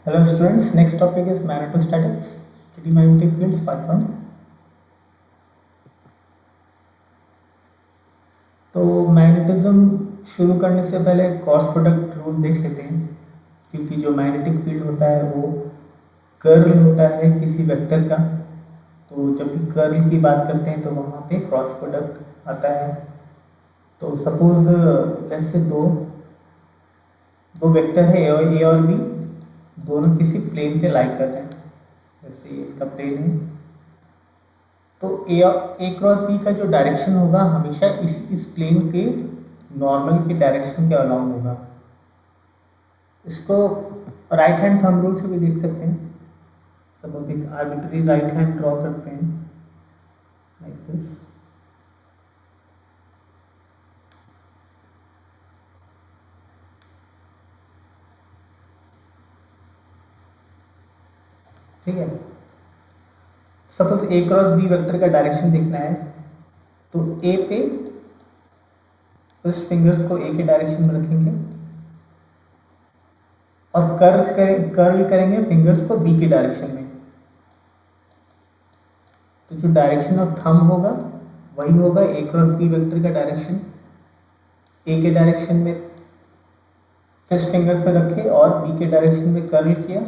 Hello students, next topic is magnetostatics, study magnetic fields part 1। तो magnetism शुरू करने से पहले क्रॉस प्रोडक्ट रूल देख लेते हैं, क्योंकि जो मैग्नेटिक फील्ड होता है वो कर्ल होता है किसी वेक्टर का। तो जब भी कर्ल की बात करते हैं तो वहाँ पे क्रॉस प्रोडक्ट आता है। तो सपोज लेट्स से दो वेक्टर है ए और बी, दोनों किसी प्लेन पे लाई कर रहे हैं, जैसे इनका प्लेन है। तो ए क्रॉस बी का जो डायरेक्शन होगा हमेशा इस प्लेन के नॉर्मल के डायरेक्शन के अलाउंग होगा। इसको राइट हैंड थंब रूल से भी देख सकते हैं। सपोज एक आर्बिट्री राइट हैंड ड्रॉ करते हैं लाइक दिस। ठीक है, सपोज ए क्रॉस बी वेक्टर का डायरेक्शन देखना है, तो ए पे फर्स्ट फिंगर्स को ए के डायरेक्शन में रखेंगे और कर्ल करेंगे फिंगर्स को बी के डायरेक्शन में। तो जो डायरेक्शन ऑफ थंब होगा वही होगा ए क्रॉस बी वेक्टर का डायरेक्शन। ए के डायरेक्शन में फर्स्ट फिंगर से रखे और बी के डायरेक्शन में कर्ल किया,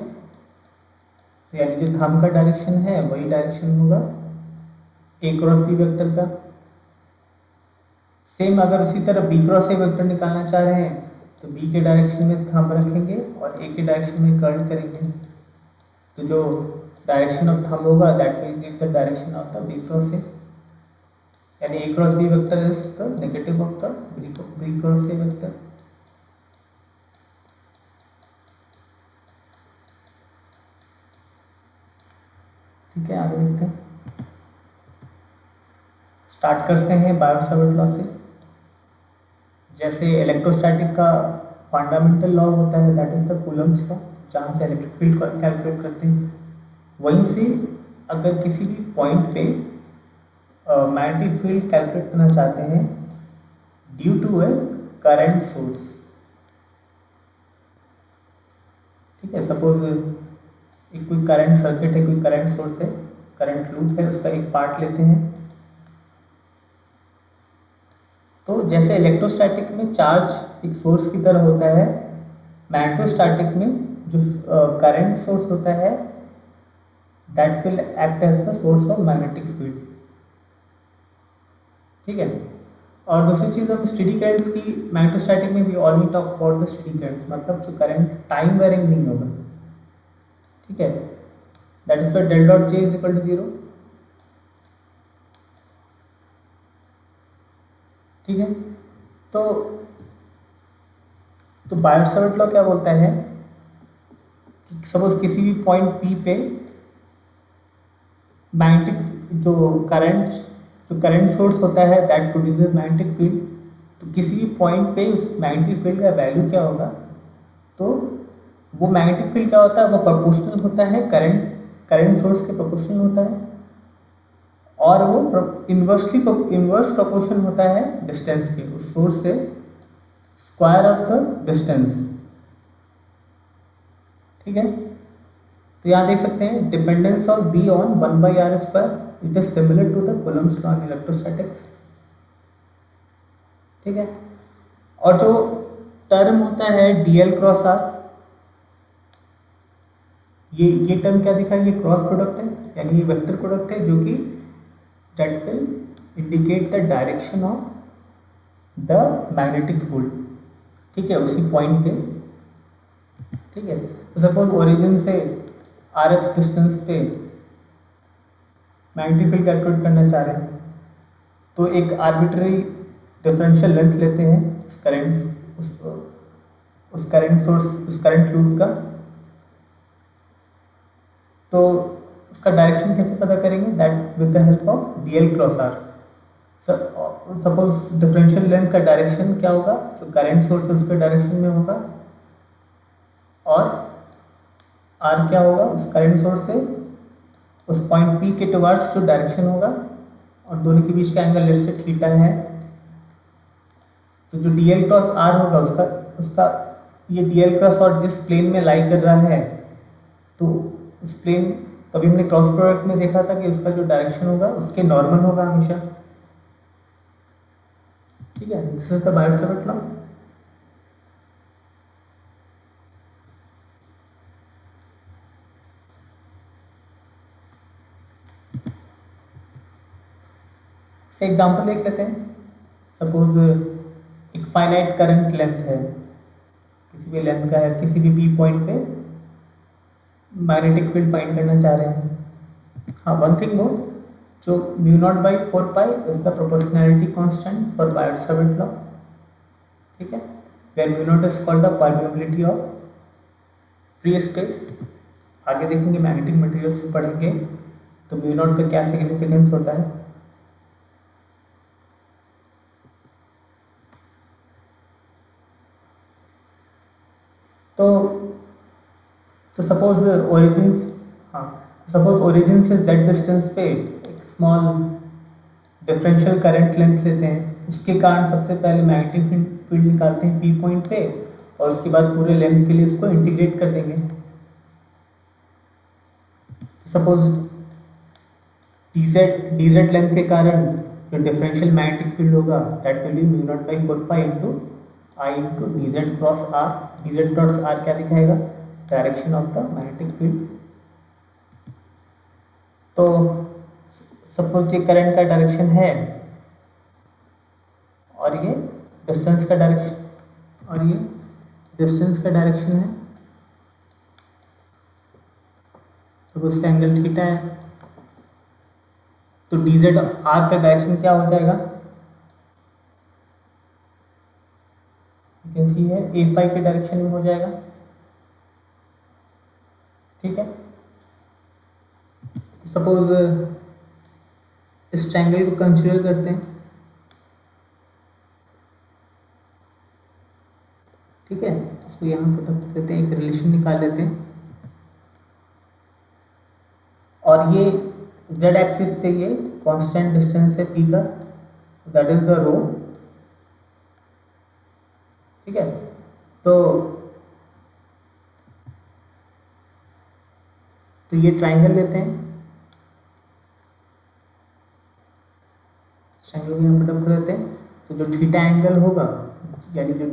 तो यानी जो थंब का डायरेक्शन है वही डायरेक्शन होगा ए क्रॉस बी वेक्टर का। सेम अगर उसी तरह बी क्रॉस ए वेक्टर निकालना चाह रहे हैं तो बी के डायरेक्शन में थंब रखेंगे और ए के डायरेक्शन में कर्ल करेंगे। तो जो डायरेक्शन ऑफ थंब होगा that will give the direction of the B cross A, यानी A cross B vector is the negative of the B cross A vector. ठीक है, आगे देखते हैं। स्टार्ट करते हैं बायो-सावर्ट लॉ से। जैसे इलेक्ट्रोस्टैटिक का फंडामेंटल लॉ होता है that is the Coulomb's law, जहाँ से इलेक्ट्रिक फील्ड को कैलकुलेट करते हैं, वहीं से अगर किसी भी पॉइंट पे मैग्नेटिक फील्ड कैलकुलेट करना चाहते हैं due to a current source. ठीक है, सपोज एक कोई करंट सर्किट है, कोई करंट सोर्स है, करंट लूप है, उसका एक पार्ट लेते हैं। तो जैसे इलेक्ट्रोस्टैटिक में चार्ज एक सोर्स की तरह होता है, मैग्नेटोस्टैटिक में जो करंट सोर्स होता है that will act as the source of magnetic field. ठीक है, और दूसरी चीज़ हम स्टेडी करंट्स की मैग्नेटोस्टैटिक में भी only talk about the steady currents, मतलब जो करंट टाइम वेरिंग नहीं होगा। ठीक है, that is del dot J is equal to 0। ठीक है, तो बायो-सावर्ट लॉ क्या बोलता है कि सपोज किसी भी पॉइंट पी पे मैग्नेटिक जो करंट सोर्स होता है दैट प्रोड्यूसेस मैग्नेटिक फील्ड, तो किसी भी पॉइंट पे उस मैग्नेटिक फील्ड का वैल्यू क्या होगा, तो वो मैग्नेटिक फील्ड क्या होता है, वो प्रोपोर्शनल होता है करंट सोर्स के प्रोपोर्शनल होता है, और वो इन्वर्स प्रोपोर्शन होता है डिस्टेंस के, उस सोर्स से स्क्वायर ऑफ द डिस्टेंस। ठीक है, तो यहाँ देख सकते हैं dependence of B on 1/r², it is similar to the Coulomb's law in electrostatics. ठीक है, और जो टर्म होता है डीएल क्रॉस आर, ये टर्म क्या दिखा, ये क्रॉस प्रोडक्ट है, यानी ये वेक्टर प्रोडक्ट है जो कि that will indicate the direction of the magnetic field. ठीक है, उसी पॉइंट पे। ठीक है, तो सपोज ओरिजिन से rth डिस्टेंस पे मैग्नेटिक फील्ड कैलकुलेट करना चाह रहे हैं, तो एक आर्बिट्ररी डिफरेंशियल लेंथ लेते हैं उस करंट सोर्स, उस करंट लूप का। तो उसका डायरेक्शन कैसे पता करेंगे, that with the help of dl cross r. Suppose differential length का डायरेक्शन क्या होगा, जो करंट सोर्स है उसके डायरेक्शन में होगा, और आर क्या होगा, उस करंट सोर्स से उस पॉइंट पी के टुवर्ड्स जो डायरेक्शन होगा, और दोनों के बीच का एंगल लेट्स से थीटा है। तो जो डीएल क्रॉस आर होगा उसका ये डीएल क्रॉस और जिस प्लेन में लाई कर रहा है तो उस प्लेन, तभी हमने क्रॉस प्रोडक्ट में देखा था कि उसका जो डायरेक्शन होगा उसके नॉर्मल होगा हमेशा। ठीक है, this is the Biot Savart law. से एग्जांपल देख लेते हैं। सपोज एक फाइनाइट करंट लेंथ है, किसी भी लेंथ का है, किसी भी पी पॉइंट पे मैग्नेटिक फील्ड फाइंड करना चाह रहे हैं। हाँ, वन थिंग मोर, जो mu naught by 4 pi is the proportionality constant for Biot Savart law. ठीक है, where mu naught is called the permeability of free space. आगे देखेंगे मैग्नेटिक मटेरियल्स पढ़ेंगे तो म्यू नॉट का क्या सिग्निफिकेंस होता है। तो सपोज ओरिजिन, हाँ, सपोज ओरिजिन से z डिस्टेंस पे एक स्मॉल डिफरेंशियल करंट लेंथ लेते हैं, उसके कारण सबसे पहले मैग्नेटिक फील्ड निकालते हैं पी पॉइंट पे, और उसके बाद पूरे लेंथ के लिए उसको इंटीग्रेट कर देंगे। सपोज dz लेंथ के कारण जो डिफरेंशियल मैग्नेटिक फील्ड होगा that will be mu naught by 4 pi into I into dz cross r. dz cross r क्या दिखाएगा? Direction of the magnetic field. तो सपोज ये करंट का डायरेक्शन है और ये डिस्टेंस का डायरेक्शन, और ये डिस्टेंस का डायरेक्शन है, तो उसका एंगल थीटा है। तो dz आर का डायरेक्शन क्या हो जाएगा? यू कैन सी है a फाई के डायरेक्शन में हो जाएगा। ठीक है, सपोज इस ट्रायंगल को कंसीडर करते हैं। ठीक है, इसको यहाँ पुट अप करते हैं, एक रिलेशन निकाल लेते हैं, और ये z एक्सिस से ये कांस्टेंट डिस्टेंस है p का, दैट इज द रो। ठीक है, तो ये ट्रायंगल लेते हैं, ट्रायंगल को यहाँ पुट अप कर देते हैं। तो जो थीटा एंगल होगा, यानी जो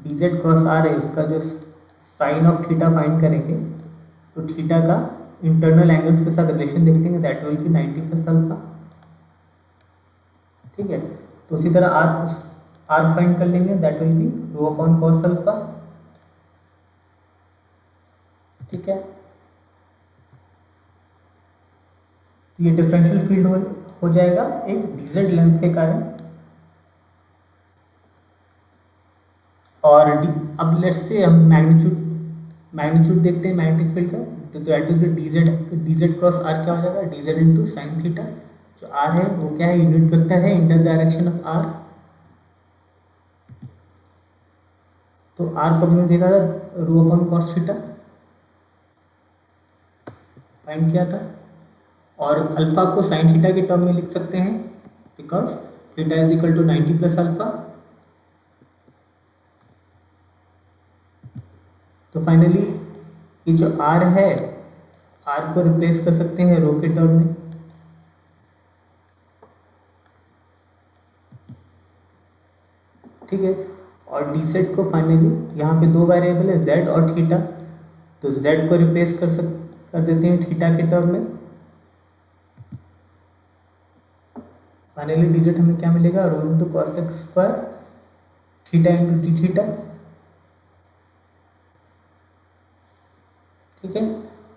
dz क्रॉस आर है, उसका जो साइन ऑफ थीटा फाइंड करेंगे, तो थीटा का इंटरनल एंगल्स के साथ रिलेशन देख लेंगे, that will B 90 plus alpha. ठीक है, तो उसी तरह आर फाइंड कर लेंगे, that will B row upon cos alpha. ठीक है, तो ये डिफरेंशियल फील्ड हो जाएगा एक dz लेंथ के कारण। और अब लेट्स से हम मैग्नीट्यूड देखते हैं मैग्नेटिक फील्ड का। तो that is dz cross r क्या हो जाएगा? dz into sine theta. जो आर है वो क्या है? यूनिट वेक्टर है in the direction of r. तो आर कब हमने देखा था? Rho upon cos theta find किया था। और अल्फा को साइन थीटा के टर्म में लिख सकते हैं, because theta is equal to 90 plus alpha. तो फाइनली ये जो आर है, आर को रिप्लेस कर सकते हैं रो के टर्म में। ठीक है, और dz को फाइनली यहाँ पे दो वेरिएबल है z और थीटा, तो z को रिप्लेस कर देते हैं थीटा के टर्म में। फाइनली dz हमें क्या मिलेगा? Rho into cos x square theta into T theta. ठीक है,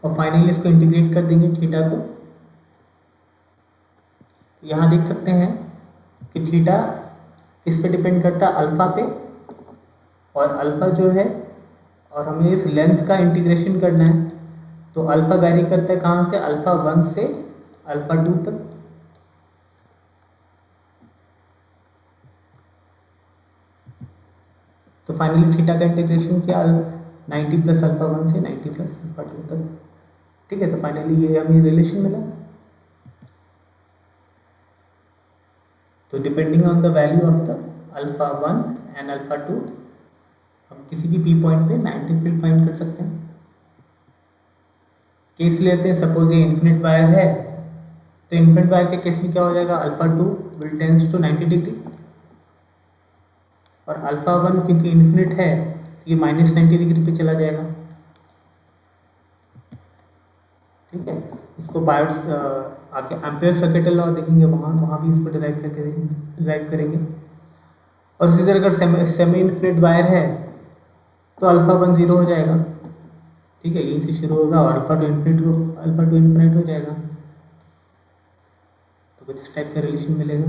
और फाइनली इसको इंटीग्रेट कर देंगे थीटा को। यहाँ देख सकते हैं कि थीटा किस पे डिपेंड करता है? अल्फा पे। और अल्फा जो है, और हमें इस लेंथ का इंटीग्रेशन करना है, तो अल्फा वैरी करता है कहाँ से? अल्फा 1 से अल्फा 2 तक। तो फाइनली थीटा का इंटीग्रेशन क्या? 90 प्लस अल्फा 1 से 90 प्लस अल्फा 2 तक। ठीक है, तो फाइनली ये हमें रिलेशन मिला। तो depending on the value of the alpha 1 and alpha 2, हम किसी भी पी पॉइंट पे मैग्नेटिक फील्ड फाइंड कर सकते हैं। केस लेते हैं, सपोज ये इन्फिनिट वायर है, तो इन्फिनिट वायर के केस में क्या हो जाएगा, alpha 2 will tends to 90 degree, और अल्फा 1 क्योंकि इन्फिनिट है ये -90 डिग्री पे चला जाएगा। ठीक है, इसको बायोट्स आगे एम्पेयर सर्किट लॉ देखेंगे, वहाँ भी इसको डिराइव करेंगे। और इसी तरह अगर सेमी इन्फिनिट वायर है तो अल्फा 1 0 हो जाएगा। ठीक है, यहीं से शुरू होगा और अल्फा टू इन्फिनिट हो जाएगा। तो कुछ इस टाइप का रिलेशन मिलेगा।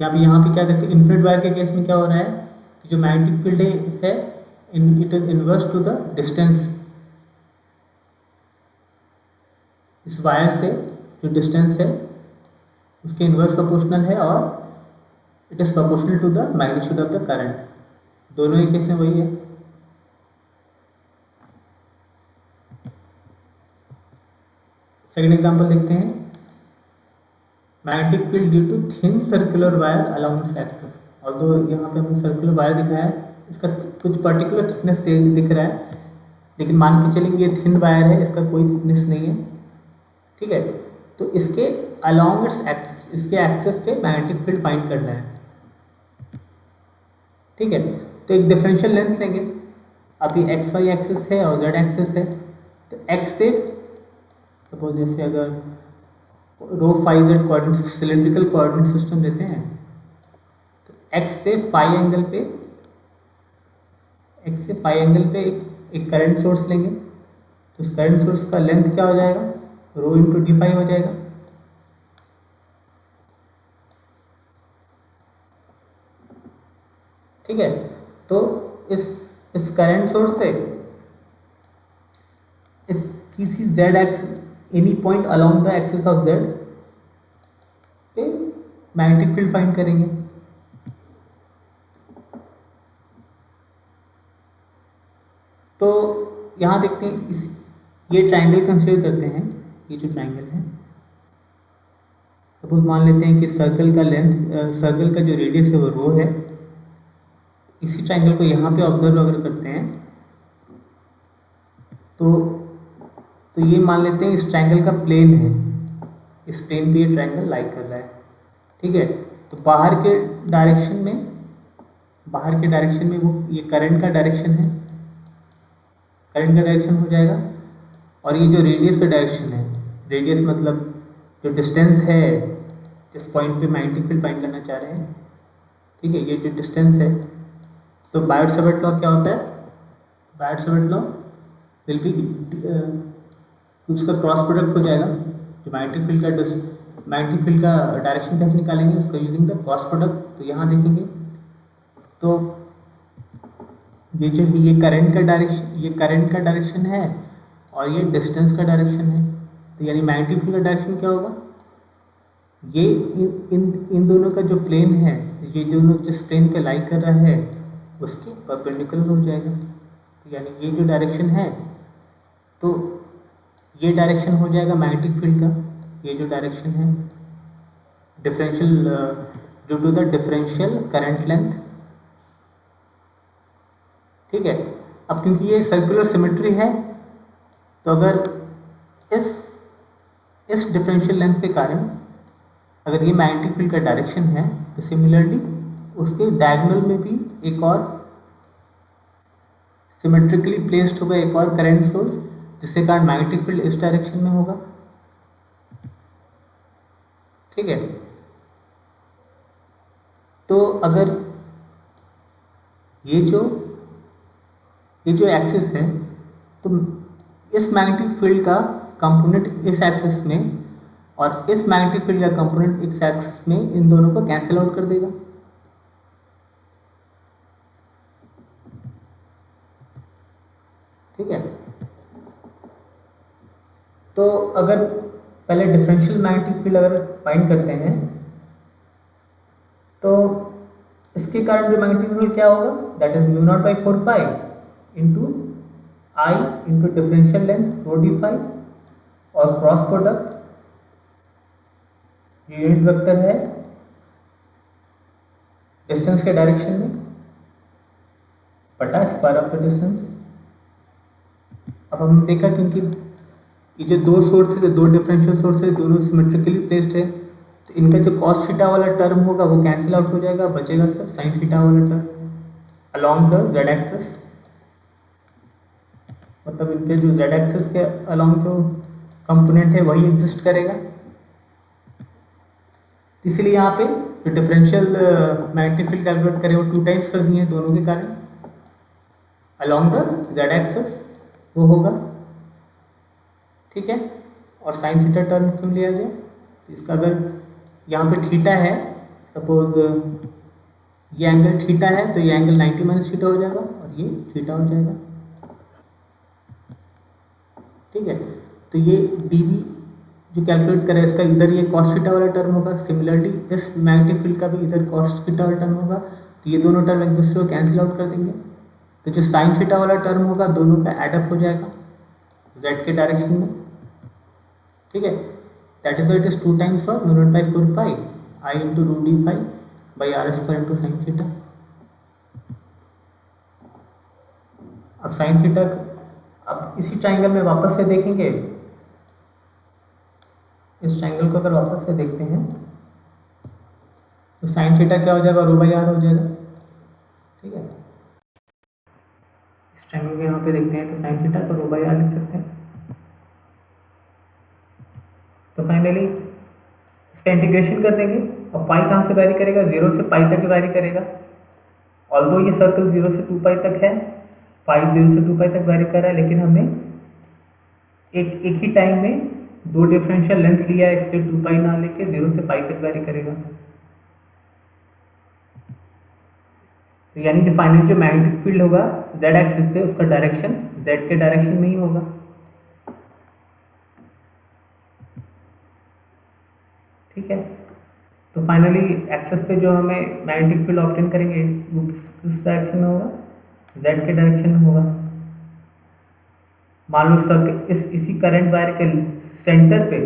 यहाँ पे क्या देखते हैं, इन्फिनिट वायर के केस में क्या हो रहा है, जो मैग्नेटिक फील्ड है it is inverse to the distance. इस वायर से जो डिस्टेंस है उसके इनवर्स प्रोपोर्शनल है, और it is proportional to the magnitude of the current. दोनों ही केस में वही है। सेकेंड एग्जांपल देखते हैं, magnetic field due to thin circular wire along its axis. और दो यहाँ पे हमने सर्कुलर वायर दिखाया है, इसका कुछ पर्टिकुलर थिकनेस दिख रहा है, लेकिन मान के चलेंगे ये थिन वायर है, इसका कोई थिकनेस नहीं है। ठीक है, तो इसके अलोंग इट्स एक्सिस, इसके एक्सिस पे मैग्नेटिक फील्ड फाइंड करना है। ठीक है, तो एक डिफरेंशियल लेंथ लेंगे। अभी एक्स वाई एक्सिस है और जेड एक्सिस है, तो एक्स से सपोज जैसे अगर rho phi Z coordinate cylindrical coordinate system लेते हैं, तो एक्स से फाई एंगल पे एक करंट सोर्स लेंगे। तो उस करंट सोर्स का लेंथ क्या हो जाएगा, रो इंटू डी फाई हो जाएगा। ठीक है, तो इस करंट सोर्स से इस किसी z axis any point along the axis of z पे मैग्नेटिक फील्ड फाइंड करेंगे। तो यहाँ देखते हैं, ये ट्राइंगल कंसीडर करते हैं, ये जो ट्राइंगल है, सपोज मान लेते हैं कि सर्कल का जो रेडियस है वो रो है। इसी ट्राइंगल को यहाँ पे ऑब्जर्व अगर करते हैं तो ये मान लेते हैं इस ट्राइंगल का प्लेन है, इस प्लेन पे ये ट्राइंगल लाई कर रहा है। ठीक है, तो बाहर के डायरेक्शन में वो ये करंट का डायरेक्शन हो जाएगा, और ये जो रेडियस का डायरेक्शन है, रेडियस मतलब जो डिस्टेंस है जिस पॉइंट पे मैग्नेटिक फील्ड फाइंड करना चाह रहे हैं। ठीक है, ये जो डिस्टेंस है, तो बायोट-सावर्ट लॉ क्या होता है, बायोट-सावर्ट लॉ विल बी उसका क्रॉस प्रोडक्ट हो जाएगा। जो मैग्नेटिक फील्ड का डायरेक्शन कैसे निकालेंगे, उसका यूजिंग द क्रॉस प्रोडक्ट। तो यहाँ देखेंगे तो ये करंट का डायरेक्शन है और ये डिस्टेंस का डायरेक्शन है। तो यानी मैग्नेटिक फील्ड का डायरेक्शन क्या होगा, ये इन दोनों का जो प्लेन है, ये दोनों जिस प्लेन पे लाई कर रहा है उसके परपेंडिकुलर हो जाएगा। तो यानी ये जो डायरेक्शन है, तो ये डायरेक्शन हो जाएगा मैग्नेटिक फील्ड का, ये जो डायरेक्शन है differential due to the differential current length. ठीक है, अब क्योंकि ये सर्कुलर सिमेट्री है, तो अगर इस डिफरेंशियल लेंथ के कारण अगर ये मैग्नेटिक फील्ड का डायरेक्शन है, तो सिमिलरली उसके डायगोनल में भी एक और सिमेट्रिकली प्लेस्ड होगा एक और करंट सोर्स, जिसके कारण मैग्नेटिक फील्ड इस डायरेक्शन में होगा। ठीक है, तो अगर ये जो एक्सिस है, तो इस मैग्नेटिक फील्ड का कंपोनेंट इस एक्सिस में और इस मैग्नेटिक फील्ड का कंपोनेंट इस एक्सिस में, इन दोनों को कैंसिल आउट कर देगा। ठीक है, तो अगर पहले डिफरेंशियल मैग्नेटिक फील्ड अगर फाइंड करते हैं, तो इसके कारण जो मैग्नेटिक फील्ड क्या होगा, that is μ0/4π into I into differential length rho D phi, और क्रॉस प्रोडक्ट यूनिट वेक्टर है डिस्टेंस के डायरेक्शन में, बटा स्क्वायर ऑफ द डिस्टेंस। अब हमने देखा क्योंकि ये जो दो सोर्स है, दो डिफरेंशियल सोर्स है, दोनों सिमेट्रिकली प्लेस्ड है, तो इनका जो कॉस थीटा वाला टर्म होगा वो कैंसिल आउट हो जाएगा, बचेगा सिर्फ साइन थीटा वाला term along the Z axis. मतलब इनके जो जेड एक्सिस के अलॉन्ग जो कंपोनेंट है वही एग्जिस्ट करेगा। इसलिए यहाँ पे जो डिफरेंशियल मैग्नेटिक फील्ड कैलकुलेट करें वो 2 टाइम्स कर दिए हैं दोनों के कारण अलॉन्ग द जेड एक्सिस वो होगा, ठीक है। और साइन थीटा टर्म क्यों लिया गया, तो इसका अगर यहाँ पे थीटा है, सपोज ये एंगल थीटा है, तो ये एंगल 90 माइनस थीटा हो जाएगा और ये थीटा हो जाएगा, ठीक है। तो ये dv जो कैलकुलेट करें इसका इधर ये cos थीटा वाला टर्म होगा, सिमिलरली इस मैग्नेटिक फील्ड का भी इधर cos थीटा वाला टर्म होगा, तो ये दोनों टर्म एक दूसरे को कैंसिल आउट कर देंगे, तो जो साइन थीटा वाला टर्म होगा दोनों का एडअप हो जाएगा z के डायरेक्शन में, ठीक है। That is it is 2 times of mu naught by 4 pi I into root d phi by r square into sine theta. अब साइन थीटा, अब इसी ट्राइंगल में वापस से देखेंगे, इस ट्राइंगल को अगर वापस से देखते हैं तो साइन थीटा क्या हो जाएगा, रो बाई आर हो जाएगा, ठीक है। इस ट्राइंगल को यहाँ पे देखते हैं तो साइन थीटा को रो बाई आर लिख सकते हैं। तो फाइनली इसका इंटीग्रेशन कर देंगे और फाई कहाँ से वैरी करेगा, 0 से पाई तक वैरी करेगा। ऑल्दो ये सर्कल 0 से 2 पाई तक है, फाई 0 से 2 पाई तक वैरी कर रहा है, लेकिन हमने एक ही टाइम में दो डिफरेंशियल लेंथ लिया है, इसलिए 2 पाई ना लेके 0 से पाई तक वैरी करेगा। तो यानी जो फाइनल जो मैग्नेटिक फील्ड होगा z एक्सिस पे, उसका डायरेक्शन z के डायरेक्शन में ही होगा, ठीक है। तो फाइनली एक्सिस पे जो हमें मैग्नेटिक फील्ड ऑब्टेन करेंगे वो किस डायरेक्शन में होगा, z के डायरेक्शन में होगा। मान लो सर्किल इसी करंट वायर के सेंटर पे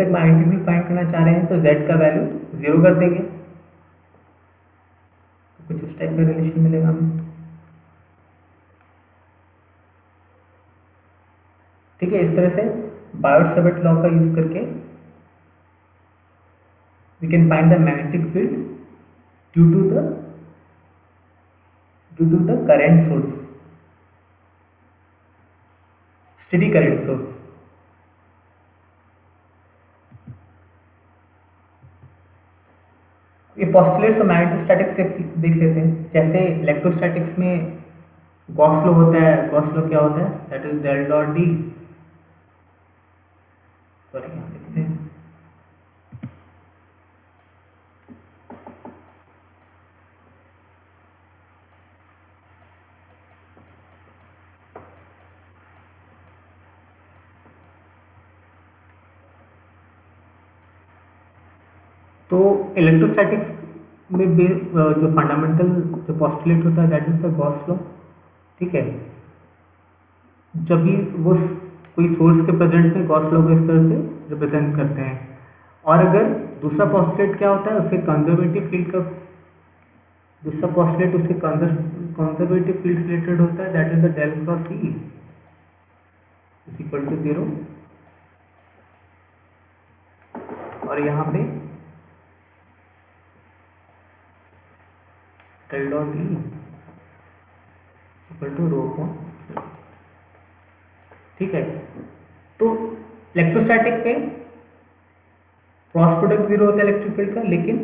मैग्नेटिक फील्ड फाइंड करना चाह रहे हैं, तो z का वैल्यू 0 कर देंगे, तो कुछ इस टाइप का रिलेशन मिलेगा हमें, ठीक है। इस तरह से बायोट-सावर्ट लॉ का यूज करके we can find the magnetic field due to the current source, steady current source। ये पोस्टुलेट्स और मैग्नेटोस्टैटिक्स से देख लेते हैं। जैसे इलेक्ट्रोस्टैटिक्स में गॉस लॉ होता है, गॉस लॉ क्या होता है, that is del dot D, sorry यहाँ लिखते हैं, तो इलेक्ट्रोस्टैटिक्स में जो फंडामेंटल जो पोस्टुलेट होता है that is the Gauss law, ठीक है। जब भी वो कोई सोर्स के प्रेजेंट में गॉस लॉ को इस तरह से रिप्रेजेंट करते हैं। और अगर दूसरा पोस्टुलेट क्या होता है, उससे कंजर्वेटिव फील्ड का दूसरा पोस्टुलेट उससे कंजर्वेटिव फील्ड रिलेटेड होता है, that is the del cross E is equal to 0। और यहाँ पे del dot E equal to rho upon epsilon, ठीक है। तो इलेक्ट्रोस्टैटिक पे क्रॉस प्रोडक्ट 0 होता है इलेक्ट्रिक फील्ड का, लेकिन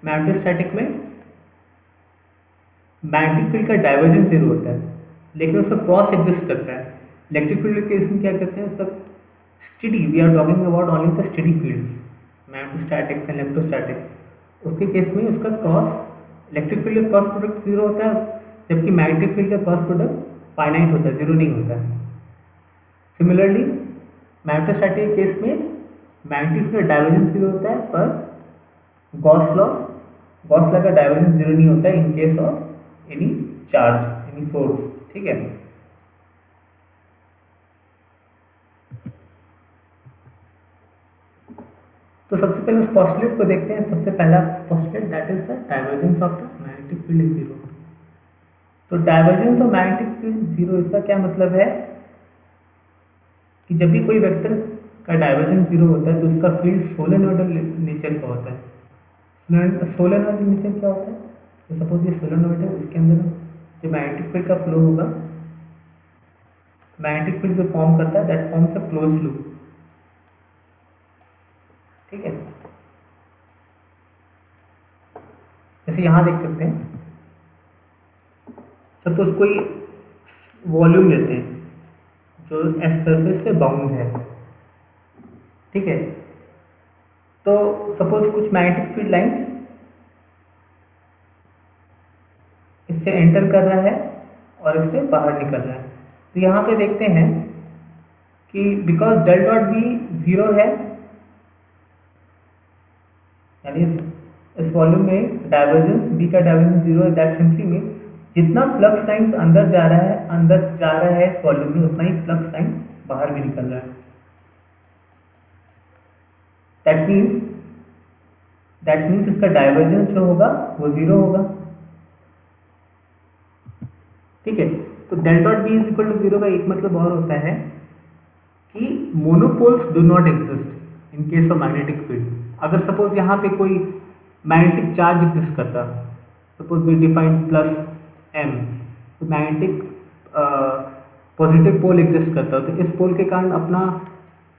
मैग्नेटोस्टैटिक में मैग्नेटिक फील्ड का डाइवर्जेंस 0 होता है, लेकिन उसका क्रॉस एग्जिस्ट करता है। इलेक्ट्रिक फील्ड के इसमें क्या करते हैं, उसका steady, we are talking about only the steady fields, magnetostatics and electrostatics, उसके केस में उसका क्रॉस इलेक्ट्रिक फील्ड का क्रॉस प्रोडक्ट 0 होता है, जबकि मैग्नेटिक फील्ड का क्रॉस प्रोडक्ट फाइनाइट होता है, 0 नहीं होता है। सिमिलरली मैग्नेटोस्टैटिक के केस में मैग्नेटिक फील्ड डाइवर्जेंस 0 होता है, पर गॉस लॉ का डाइवर्जेंस 0 नहीं होता है इन case of any charge, any source, ठीक है। तो सबसे पहले उस पोस्टुलेट को देखते हैं। सबसे पहला postulate that is the divergence of the magnetic field is 0। तो divergence of magnetic field zero, इसका क्या मतलब है कि जब भी कोई वेक्टर का डाइवर्जेंस जीरो होता है तो उसका फील्ड सोलेनोइडल नेचर का होता है। सोलेनोइडल नेचर क्या होता है? तो सपोज ये सोलेनोइड है, इसके अंदर जो मैग्नेटिक फील्ड का फ्लो होगा, मैग्नेटिक फील्ड जो फॉर्म करता है that forms a close loop. ठीक है, जैसे यहां देख सकते हैं, सपोज कोई वॉल्यूम लेते हैं जो एस सरफेस से बाउंड है। ठीक है, तो सपोज कुछ मैग्नेटिक फील्ड लाइंस इससे एंटर कर रहा है और इससे बाहर निकल रहा है। तो यहाँ पे देखते हैं कि because del dot B zero है, यानी इस वॉल्यूम में डाइवर्जेंस बी का डाइवर्जेंस जीरो है, दैट सिंपली मीन्स जितना फ्लक्स लाइंस अंदर जा रहा है इस वॉल्यूम में, उतना ही फ्लक्स लाइन बाहर भी निकल रहा है। दैट मीन्स इसका डाइवर्जेंस जो होगा वो जीरो होगा। ठीक है, तो del dot B is equal to zero का एक मतलब और होता है कि monopoles do not exist in case of magnetic field. अगर सपोज यहाँ पे कोई मैग्नेटिक चार्ज एग्जिस्ट करता, suppose we define plus M, तो मैग्नेटिक पॉजिटिव पोल एग्जिस्ट करता, तो इस पोल के कारण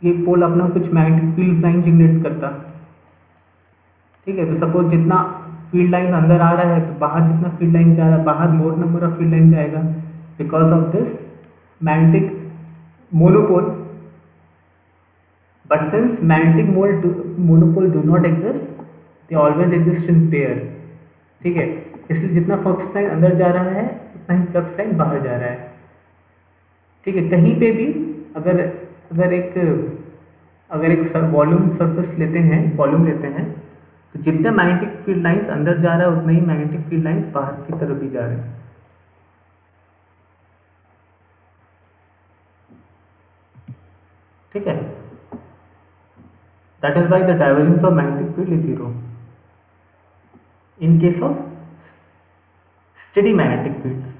ये पोल अपना कुछ मैग्नेटिक फील्ड लाइन जनरेट करता। ठीक है, तो सपोज जितना फील्ड लाइन अंदर आ रहा है तो बाहर जितना फील्ड लाइन जा रहा है, बाहर more number of field line जाएगा because of this magnetic monopole. But since magnetic monopole do not exist, they always exist in pair. ठीक है, इसलिए जितना फ्लक्स लाइन अंदर जा रहा है उतना ही फ्लक्स लाइन बाहर जा रहा है। ठीक है, कहीं पे भी अगर एक वॉल्यूम सरफेस लेते हैं तो जितने मैग्नेटिक फील्ड लाइंस अंदर जा रहा है उतना ही मैग्नेटिक फील्ड लाइंस बाहर की तरफ भी जा रहे हैं। ठीक है, that is why the divergence of magnetic field is zero in case of steady magnetic fields.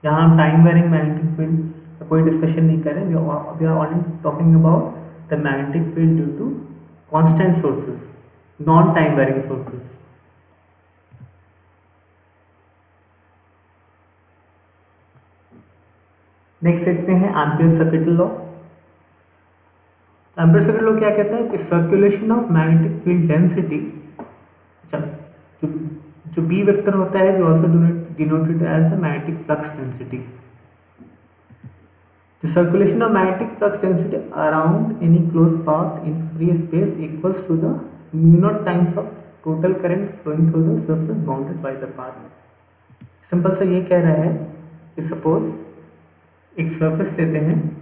यहाँ हम टाइम वेरिंग मैग्नेटिक फील्ड का कोई डिस्कशन नहीं कर रहे, we are only talking about the magnetic field due to constant sources, non time varying sources. Next देखते हैं Ampere circuit law. Ampere circuit law क्या कहता है कि circulation of magnetic field density, अच्छा जो बी वेक्टर होता है we also denoted as the magnetic flux density. The circulation of magnetic flux density around any close path in free space equals to the mu not times of total current flowing through the surface bounded by the path. Simple सा ये कह रहा है कि suppose एक surface लेते हैं,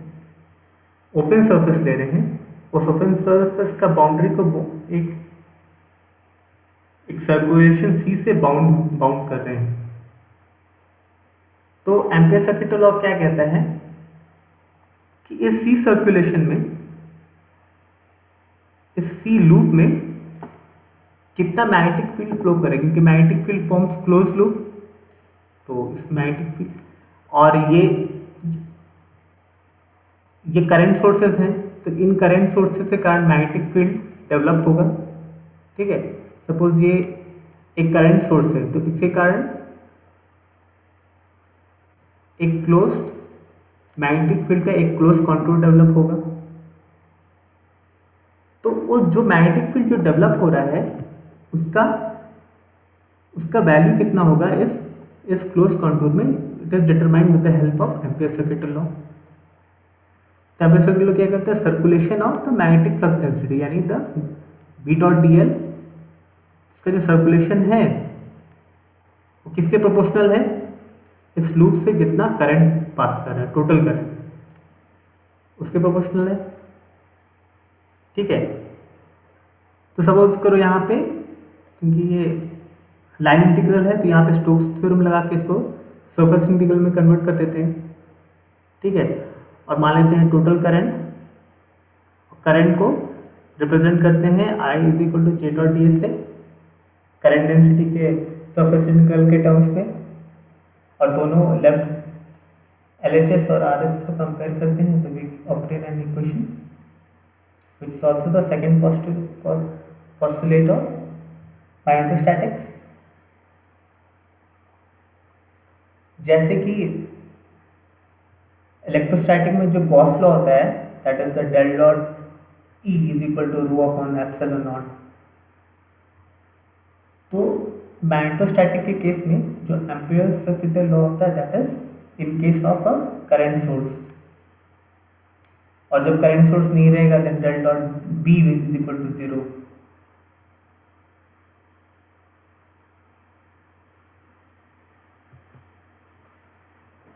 open surface ले रहे हैं, उस ओपन सरफेस का बाउंड्री को एक सर्कुलेशन सी से बाउंड कर रहे हैं। तो एम्पियर सर्किट लॉ क्या कहता है कि इस सी सर्कुलेशन में, इस सी लूप में कितना मैग्नेटिक फील्ड फ्लो करेगा, क्योंकि magnetic field forms close loop. तो इस मैग्नेटिक फील्ड और ये करंट सोर्सेज हैं, तो इन करंट सोर्सेज के कारण मैग्नेटिक फील्ड डेवलप होगा। ठीक है, सपोज ये एक करंट सोर्स है तो इसके कारण एक क्लोज्ड मैग्नेटिक फील्ड का एक क्लोज कंटूर डेवलप होगा। तो वो जो मैग्नेटिक फील्ड जो डेवलप हो रहा है उसका वैल्यू कितना होगा इस क्लोज कंटूर में, it is determined with the help of Ampere circuit law. Ampere circuit law क्या कहता है, circulation of the magnetic flux density, यानी the B dot D L, इसका जो सर्कुलेशन है वो किसके प्रोपोर्शनल है, इस लूप से जितना करंट पास कर रहा है, टोटल करंट उसके प्रोपोर्शनल है। ठीक है, तो सपोज करो यहाँ पे, क्योंकि ये लाइन इंटीग्रल है तो यहाँ पे स्टोक्स थ्योरम लगा के इसको सरफेस इंटीग्रल में कन्वर्ट कर देते हैं। ठीक है, और मान लेते हैं टोटल करंट को रिप्रेजेंट करते हैं I is equal to J dot D S से, करंट डेंसिटी के सरफेस इंटीग्रल के टर्म्स में। और दोनों लेफ्ट LHS और RHS को कंपेयर करते हैं तो we obtain an equation which is also the second postulate of magnetostatics. जैसे कि इलेक्ट्रोस्टैटिक में जो गॉस लॉ होता है that is the del dot E is equal to rho upon epsilon naught, तो मैग्नेटोस्टैटिक के केस में जो एम्पियर सर्किट लॉ होता है that is in case of a current source, और जब करंट सोर्स नहीं रहेगा then del dot B is equal to 0।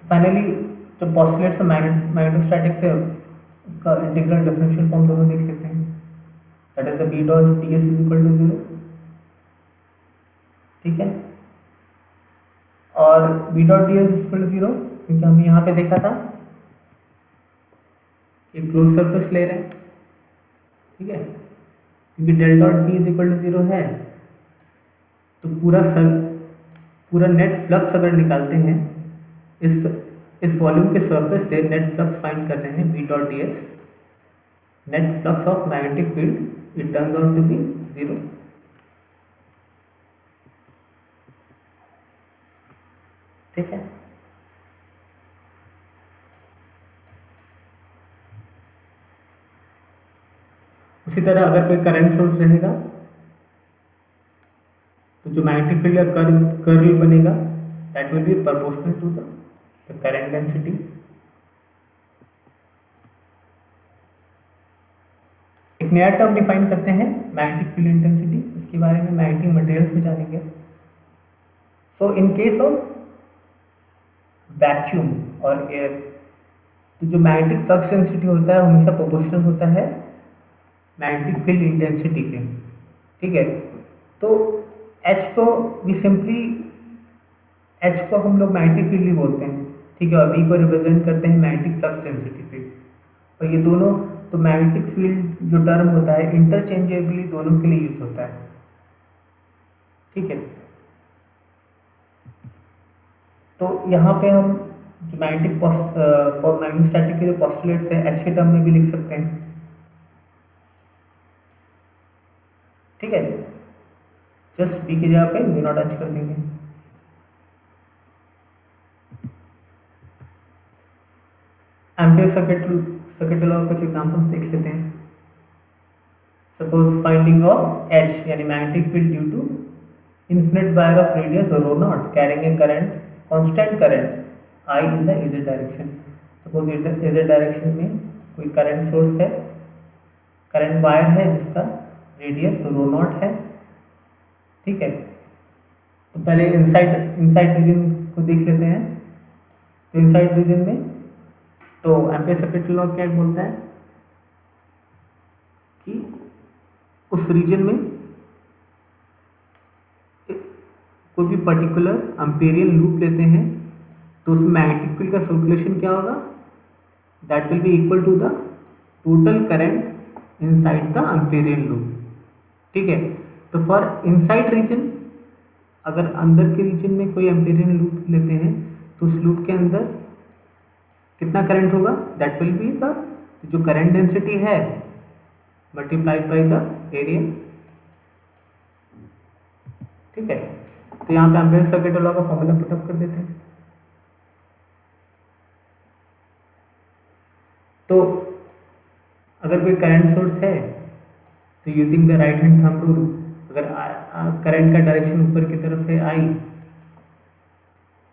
Finally जो पॉस्टुलेट्स मैग्नेटोस्टैटिक से उसका इंटीग्रल डिफरेंशियल फॉर्म दोनों देख लेते हैं that is the B dot ds is equal to 0, ठीक है। और B dot ds is equal to 0 क्योंकि हमने यहाँ पे देखा था एक क्लोज सरफेस ले रहे हैं, ठीक है, क्योंकि del dot B is equal to 0 है तो पूरा नेट फ्लक्स अगर निकालते हैं इस वॉल्यूम के सरफेस से नेट फ्लक्स फाइंड कर रहे हैं B dot ds, net flux of magnetic field it turns out to be 0, ठीक है। उसी तरह अगर कोई करंट सोर्स रहेगा तो जो मैग्नेटिक फील्ड का कर्ल बनेगा that will be proportional to the current density. एक नया टर्म डिफाइन करते हैं मैग्नेटिक फील्ड इंटेंसिटी, इसके बारे में मैग्नेटिक मटेरियल्स में जानेंगे। सो इन केस ऑफ वैक्यूम और एयर तो जो मैग्नेटिक फ्लक्स डेंसिटी होता है हमेशा प्रोपोर्शनल होता है मैग्नेटिक फील्ड इंटेंसिटी के, ठीक है। तो H को भी सिंपली H को हम लोग मैग्नेटिक फील्ड ही बोलते हैं, ठीक है, और B को रिप्रेजेंट करते हैं मैग्नेटिक फ्लक्स डेंसिटी से। और ये दोनों तो मैग्नेटिक फील्ड जो टर्म होता है इंटरचेंजेबली दोनों के लिए यूज होता है, ठीक है। तो यहाँ पे हम जो मैग्नेटोस्टैटिक के जो पोस्टुलेट्स हैं H के टर्म में भी लिख सकते हैं, ठीक है। जस्ट B की जगह पे म्यू नॉट H कर देंगे। एम्पियर सर्किट लॉ कुछ एग्जांपल्स देख लेते हैं। सपोज फाइंडिंग ऑफ H यानी magnetic field due to infinite wire of radius rho naught carrying a constant current I in the z direction। Suppose z direction में कोई current source है, current wire है जिसका radius row not है, ठीक है। तो पहले इनसाइड रीजन को देख लेते हैं। तो इनसाइड रीजन में तो एम्पियर सर्किट लॉ क्या बोलता है कि उस रीजन में कोई भी पर्टिकुलर एम्पेरियन लूप लेते हैं तो उसमें मैग्नेटिक फील्ड का सर्कुलेशन क्या होगा, that will be equal to the total current inside the Amperian loop, ठीक है। तो फॉर इनसाइड रीजन अगर अंदर के रीजन में कोई एम्पेरियन लूप लेते हैं तो उस लूप के अंदर कितना करंट होगा, दैट विल बी द जो करंट डेंसिटी है मल्टीप्लाइड बाय द एरिया, ठीक है। तो यहाँ पे एम्पियर सर्किट लॉ का फॉर्मूला पुटअप कर देते हैं। तो अगर कोई करंट सोर्स है तो using the right hand thumb rule अगर करंट का डायरेक्शन ऊपर की तरफ है I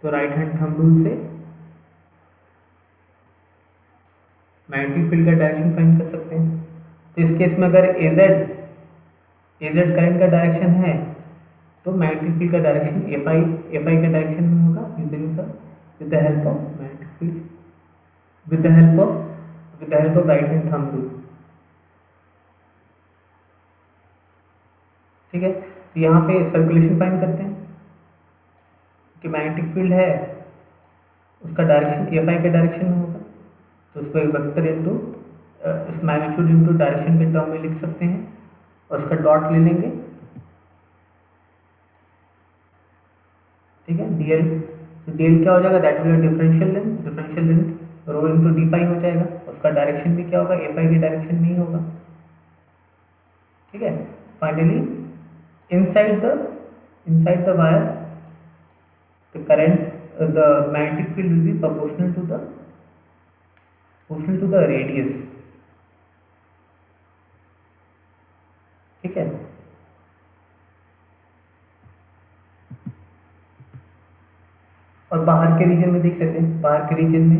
तो राइट हैंड थंब रूल से मैग्नेटिक फील्ड का डायरेक्शन फाइंड कर सकते हैं। तो इस केस में अगर AZ करंट का डायरेक्शन है तो मैग्नेटिक फील्ड का डायरेक्शन FI के डायरेक्शन में होगा using the with the help of magnetic field with the help of right hand thumb rule, ठीक है। तो यहाँ पे सर्कुलेशन फाइंड करते हैं कि मैग्नेटिक फील्ड है उसका डायरेक्शन FI के डायरेक्शन में होगा तो उसको एक वेक्टर इनटू इस मैग्नीट्यूड इनटू डायरेक्शन के टर्म में लिख सकते हैं और उसका डॉट ले लेंगे, ठीक है, DL। तो dl क्या हो जाएगा, that will be differential length rho into d phi हो जाएगा। उसका डायरेक्शन भी क्या होगा, ए फाई की डायरेक्शन में ही होगा। ठीक है, finally inside the wire the current the magnetic field will be proportional to the radius। ठीक है, और बाहर के रीजन में देख लेते हैं। बाहर के रीजन में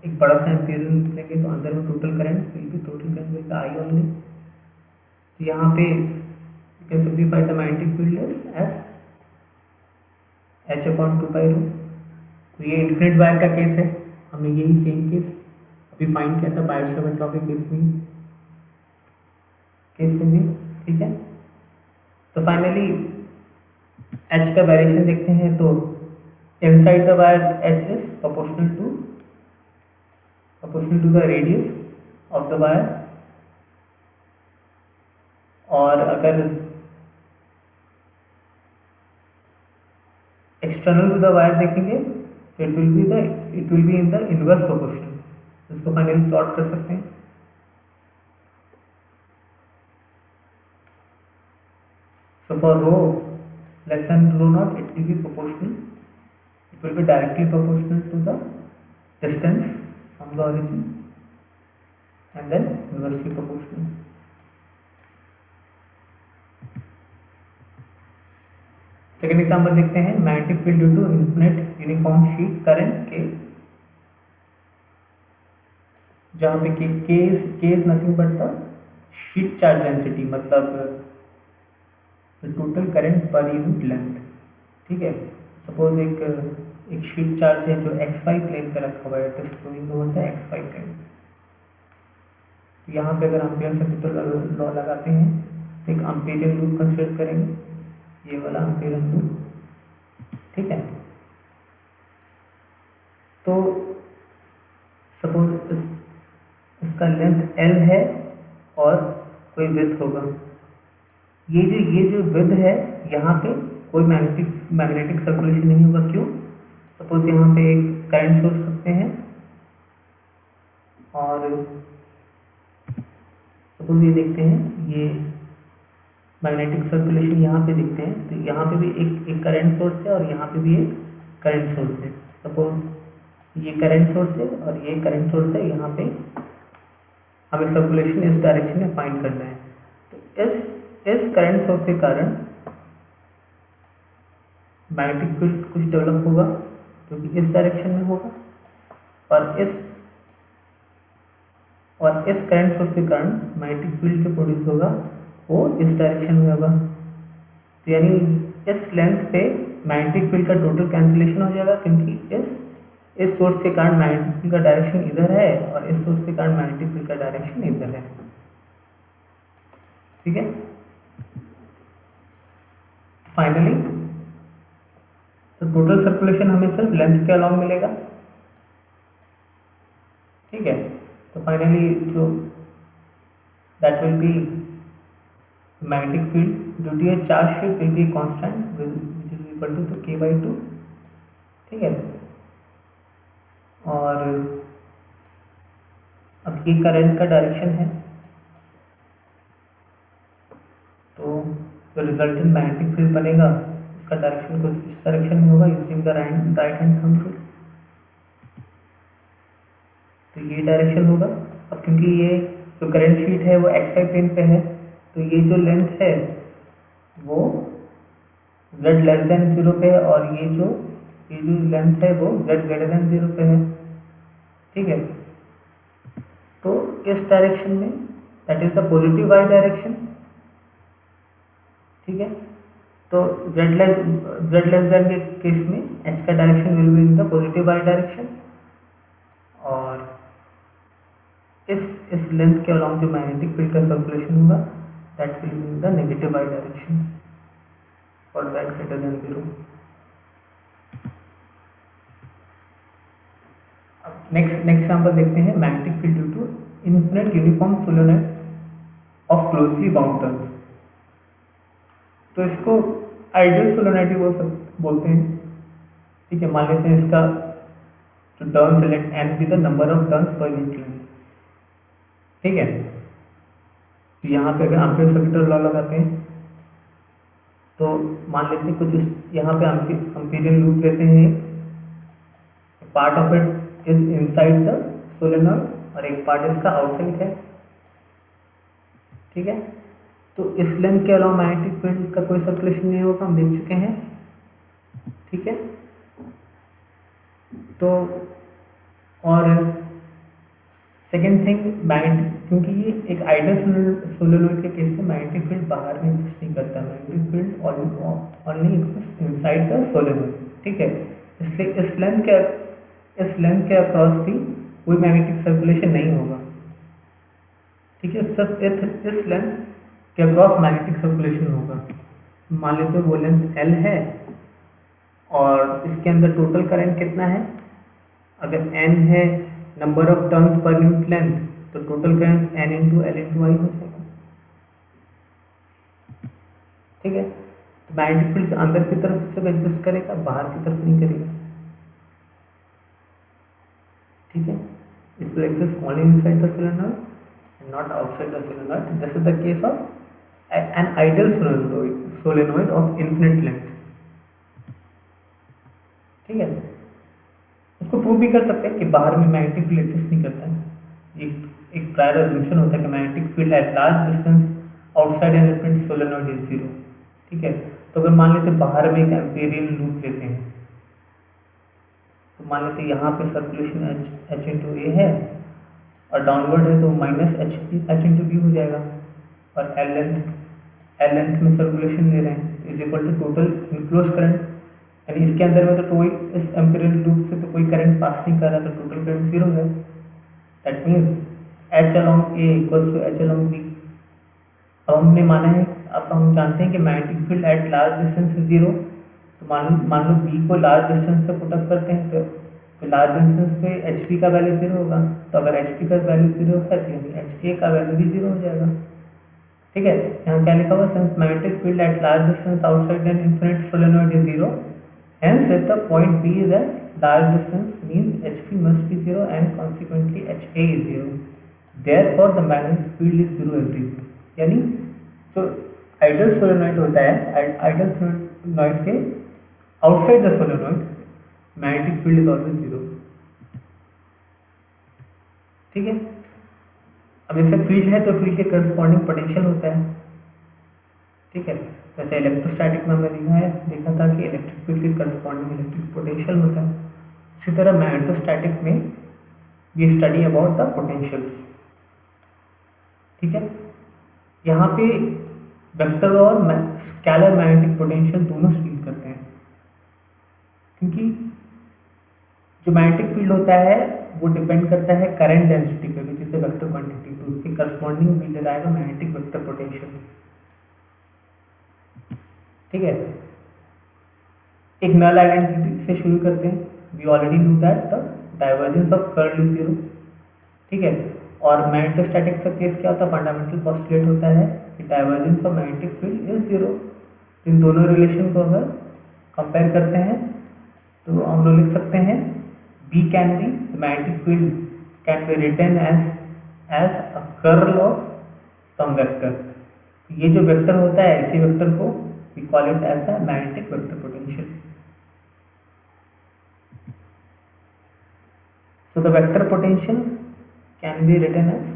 एक बड़ा सा एम्पीयर लेंगे तो अंदर में total current will be I only. तो यहाँ पे you can simplify the magnetic field as h/2π rho. तो ये इन्फिनिट वायर का केस है, हमने यही सेम केस अभी फाइंड किया था बायर-सावर्त लॉ के केस में भी। ठीक है, तो फाइनली h का वेरिएशन देखते हैं। तो inside the wire h is proportional to the radius of the wire, और अगर एक्सटर्नल टू द वायर देखेंगे तो it will be in the inverse proportion. इसको फाइनली प्लॉट कर सकते हैं। So for rho less than rho naught it will be proportional, it will be directly proportional to the distance from the origin and then inversely proportional। Second example देखते हैं, magnetic field due to infinite uniform sheet current के, जहाँ पे K is nothing but the sheet charge density, मतलब the total current per unit length. ठीक है, suppose एक sheet charge है जो एक्स वाई प्लेन पे रखा हुआ है, it is flowing over the x Y plane. तो यहाँ पे अगर एम्पियर सर्किट लॉ लगाते हैं तो एक एम्पिरियन लूप कंसीडर करेंगे, ये वाला एम्पिरियन लूप। ठीक है, तो सपोज इसका लेंथ L है और कोई विड्थ होगा। ये जो विड्थ है यहाँ पे कोई मैग्नेटिक सर्कुलेशन नहीं होगा। क्यों? सपोज यहाँ पे एक करंट सोर्स रखते हैं और सपोज ये देखते हैं, ये मैग्नेटिक सर्कुलेशन यहाँ पे देखते हैं। तो यहाँ पे भी एक करंट सोर्स है और यहाँ पे भी एक करंट सोर्स है। सपोज ये करंट सोर्स है और ये करंट सोर्स है, यहाँ पे हमें सर्कुलेशन इस डायरेक्शन में फाइंड करना है। तो इस करंट सोर्स के कारण मैग्नेटिक फील्ड कुछ डेवलप होगा क्योंकि इस डायरेक्शन में होगा, और इस करंट सोर्स के कारण मैग्नेटिक फील्ड जो प्रोड्यूस होगा वो इस डायरेक्शन में होगा। तो यानी इस लेंथ पे मैग्नेटिक फील्ड का टोटल कैंसिलेशन हो जाएगा, क्योंकि इस सोर्स के कारण मैग्नेटिक फील्ड का डायरेक्शन इधर है और इस सोर्स के कारण मैग्नेटिक फील्ड का डायरेक्शन इधर है। ठीक है, फाइनली तो टोटल सर्कुलेशन हमें सिर्फ लेंथ के अलॉन्ग मिलेगा। ठीक है, तो फाइनली जो that will be magnetic field due to a charge sheet will be constant which is equal to k/2। ठीक है, और अब ये करंट का डायरेक्शन है, तो जो रिजल्टेंट मैग्नेटिक फील्ड बनेगा उसका डायरेक्शन कुछ इस डायरेक्शन में होगा using the right hand thumb rule. तो ये डायरेक्शन होगा। अब क्योंकि ये जो करंट शीट है वो एक्स वाई प्लेन पे है, तो ये जो लेंथ है वो z लेस देन 0 पे है और ये जो लेंथ है वो z ग्रेटर देन 0 पे है। ठीक है, तो इस डायरेक्शन में that is the positive y direction. ठीक है, तो z लेस देन के केस में h का direction will be in the positive y direction, और इस लेंथ के अलॉन्ग जो मैग्नेटिक फील्ड का सर्कुलेशन होगा that will be in the negative y direction और z ग्रेटर देन 0। अब नेक्स्ट एग्जांपल देखते हैं, magnetic field due to infinite uniform solenoid of closely bound turns. तो इसको आइडियल सोलेनॉइड बोलते हैं। ठीक है, मान लेते हैं इसका जो turns let n be the number of turns per unit length. ठीक है, तो यहाँ पे अगर एम्पीयर सर्किट लॉ लगाते हैं तो मान लेते हैं कुछ इस यहाँ पे एम्पीरियल लूप लेते हैं, एक part of it is inside the solenoid और एक पार्ट इसका आउटसाइड है। ठीक है, तो इस लेंथ के अलावा मैग्नेटिक फील्ड का कोई सर्कुलेशन नहीं होगा, हम देख चुके हैं। ठीक है, तो और सेकेंड थिंग मैग्नेटिक, क्योंकि ये एक आइडियल सोलेनॉइड के केस में मैग्नेटिक फील्ड बाहर में एग्जिस्ट नहीं करता, magnetic field only exist inside the solenoid. ठीक है, इसलिए इस लेंथ के अक्रॉस भी कोई मैग्नेटिक सर्कुलेशन नहीं होगा। ठीक है, सिर्फ इस लेंथ के अक्रॉस मैग्नेटिक सर्कुलेशन होगा। मान लेते हैं वो लेंथ L है और इसके अंदर टोटल करंट कितना है, अगर N है number of turns per unit length, तो total current N into L into I हो जाएगा। ठीक है, तो मैग्नेटिक फील्ड अंदर की तरफ से एग्जिस्ट करेगा, बाहर की तरफ नहीं करेगा। ठीक है, it will exist only inside the solenoid and not outside the solenoid. This is the case of an ideal solenoid of infinite length. ठीक है, इसको प्रूव भी कर सकते हैं कि बाहर में मैग्नेटिक फील्ड एग्जिस्ट नहीं करता है। एक प्रायर अजम्पशन होता है कि magnetic field at large distance outside an infinite solenoid is zero. ठीक है, तो अगर मान लेते बाहर में एक एम्पीरियल लूप लेते हैं, तो मान लेते यहाँ पे सर्कुलेशन एच इंटू ए है और डाउनवर्ड है तो माइनस एच इंटू बी हो जाएगा, और एल लेंथ में सर्कुलेशन ले रहे हैं तो is equal to total enclose current, यानी इसके अंदर में तो कोई इस एम्पीरियल लूप से तो कोई करंट पास नहीं कर रहा, तो टोटल करंट जीरो है। That means H along A equals to H along B. अब हमने माना है, अब हम जानते हैं कि magnetic field at large distance is zero, तो मान लो बी को लार्ज डिस्टेंस से पुट अप करते हैं तो लार्ज डिस्टेंस पे एच पी का वैल्यू जीरो होगा। तो अगर एच पी का वैल्यू जीरो है तो यानी एच ए का वैल्यू भी जीरो हो जाएगा। ठीक है, यहाँ क्या लिखा हुआ, since magnetic field at large distance outside an infinite solenoid is zero, hence if the point B is at large distance means HP must be zero and consequently HA is zero. Therefore the magnetic field is zero everywhere. यानी जो ideal solenoid होता है, ideal solenoid के outside the solenoid magnetic field is always zero. ठीक है, अब जैसे field है तो फील्ड के करस्पॉन्डिंग पोटेंशियल होता है। ठीक है, जैसे इलेक्ट्रोस्टैटिक में हमने देखा था कि इलेक्ट्रिक फील्ड के करस्पॉन्डिंग इलेक्ट्रिक पोटेंशियल होता है। इसी तरह मैग्नेटोस्टैटिक में we study about the potentials. ठीक है, यहाँ पे वेक्टर और स्केलर मैग्नेटिक पोटेंशियल दोनों स्टडी करते हैं, क्योंकि जो मैग्नेटिक फील्ड होता है वो डिपेंड करता है करंट डेंसिटी पे, which is the vector quantity, तो उसके corresponding we derive magnetic vector potential. ठीक है, एक नल आइडेंटिटी से शुरू करते हैं। We already know that the divergence of curl is zero. ठीक है, और मैग्नेटोस्टैटिक्स का केस क्या होता है, फंडामेंटल पोस्टुलेट होता है कि divergence of magnetic field is zero. इन दोनों रिलेशन को अगर कंपेयर करते हैं तो हम लोग लिख सकते हैं B can be the magnetic field can be written as a curl of some vector. तो ये जो वेक्टर होता है, इसी वेक्टर को we call it as the magnetic vector potential. So the vector potential can be written as,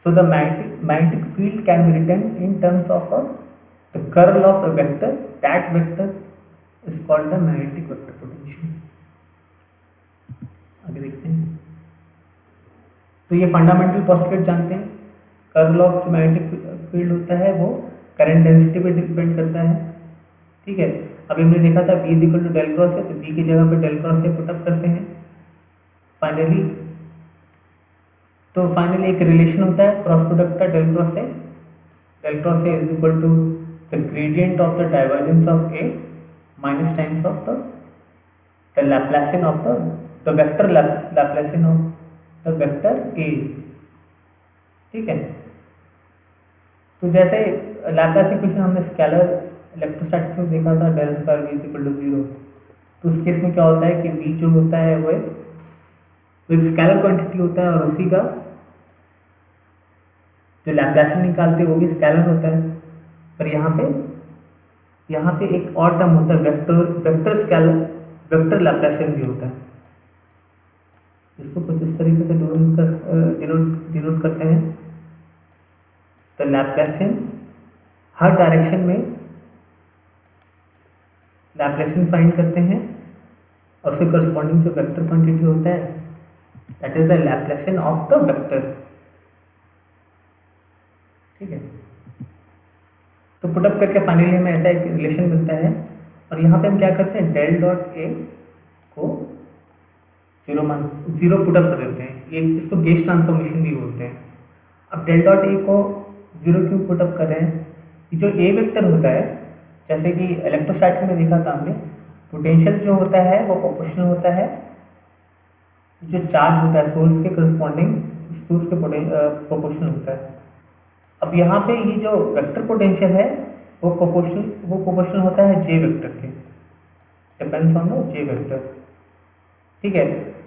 so the magnetic field can be written in terms of the curl of a vector. That vector is called the magnetic vector potential. आगे देखते हैं, तो ये fundamental postulate जानते हैं। Curl of जो magnetic field होता है वो करंट डेंसिटी पे डिपेंड करता है। ठीक है, अभी हमने देखा था B is equal to del cross है, तो B की जगह पे डेल क्रॉस से पुटअप करते हैं। फाइनली एक रिलेशन होता है क्रॉस प्रोडक्ट का डेल क्रॉस से is equal to the gradient of the divergence of A minus times of the Laplacian of the vector Laplacian of the vector A। ठीक है, तो जैसे लैप्लास इक्वेशन हमने स्केलर इलेक्ट्रोस्टैटिक्स में देखा था, del square V is equal to zero. तो उस केस में क्या होता है कि v जो होता है वो एक स्केलर क्वांटिटी होता है, और उसी का जो लैप्लासियन निकालते हैं वो भी स्केलर होता है। पर यहाँ पे एक और टर्म होता है वेक्टर स्केलर, वेक्टर लैप्लासियन भी होता है। इसको कुछ इस तरीके से डिनोट करते हैं। तो लैप्लासियन हर डायरेक्शन में लैप्लासियन फाइंड करते हैं, और उसके करस्पॉन्डिंग जो वेक्टर क्वांटिटी होता है that is the Laplacian of the vector. ठीक है, तो पुटअप करके फाइनली हमें ऐसा एक रिलेशन मिलता है। और यहाँ पे हम क्या करते हैं, डेल डॉट ए को जीरो पुटअप कर देते हैं। ये इसको गेज ट्रांसफॉर्मेशन भी बोलते हैं। अब डेल डॉट ए को जीरो क्यों पुटअप कर रहे हैं, जो ए वेक्टर होता है, जैसे कि इलेक्ट्रोस्टैटिक में देखा था हमने, पोटेंशियल जो होता है वो प्रोपोर्शनल होता है जो चार्ज होता है सोर्स के करस्पॉन्डिंग उसके प्रोपोर्शनल होता है। अब यहाँ पे ये जो वेक्टर पोटेंशियल है वो प्रोपोर्शनल होता है जे वेक्टर के, depends on the J vector. ठीक है,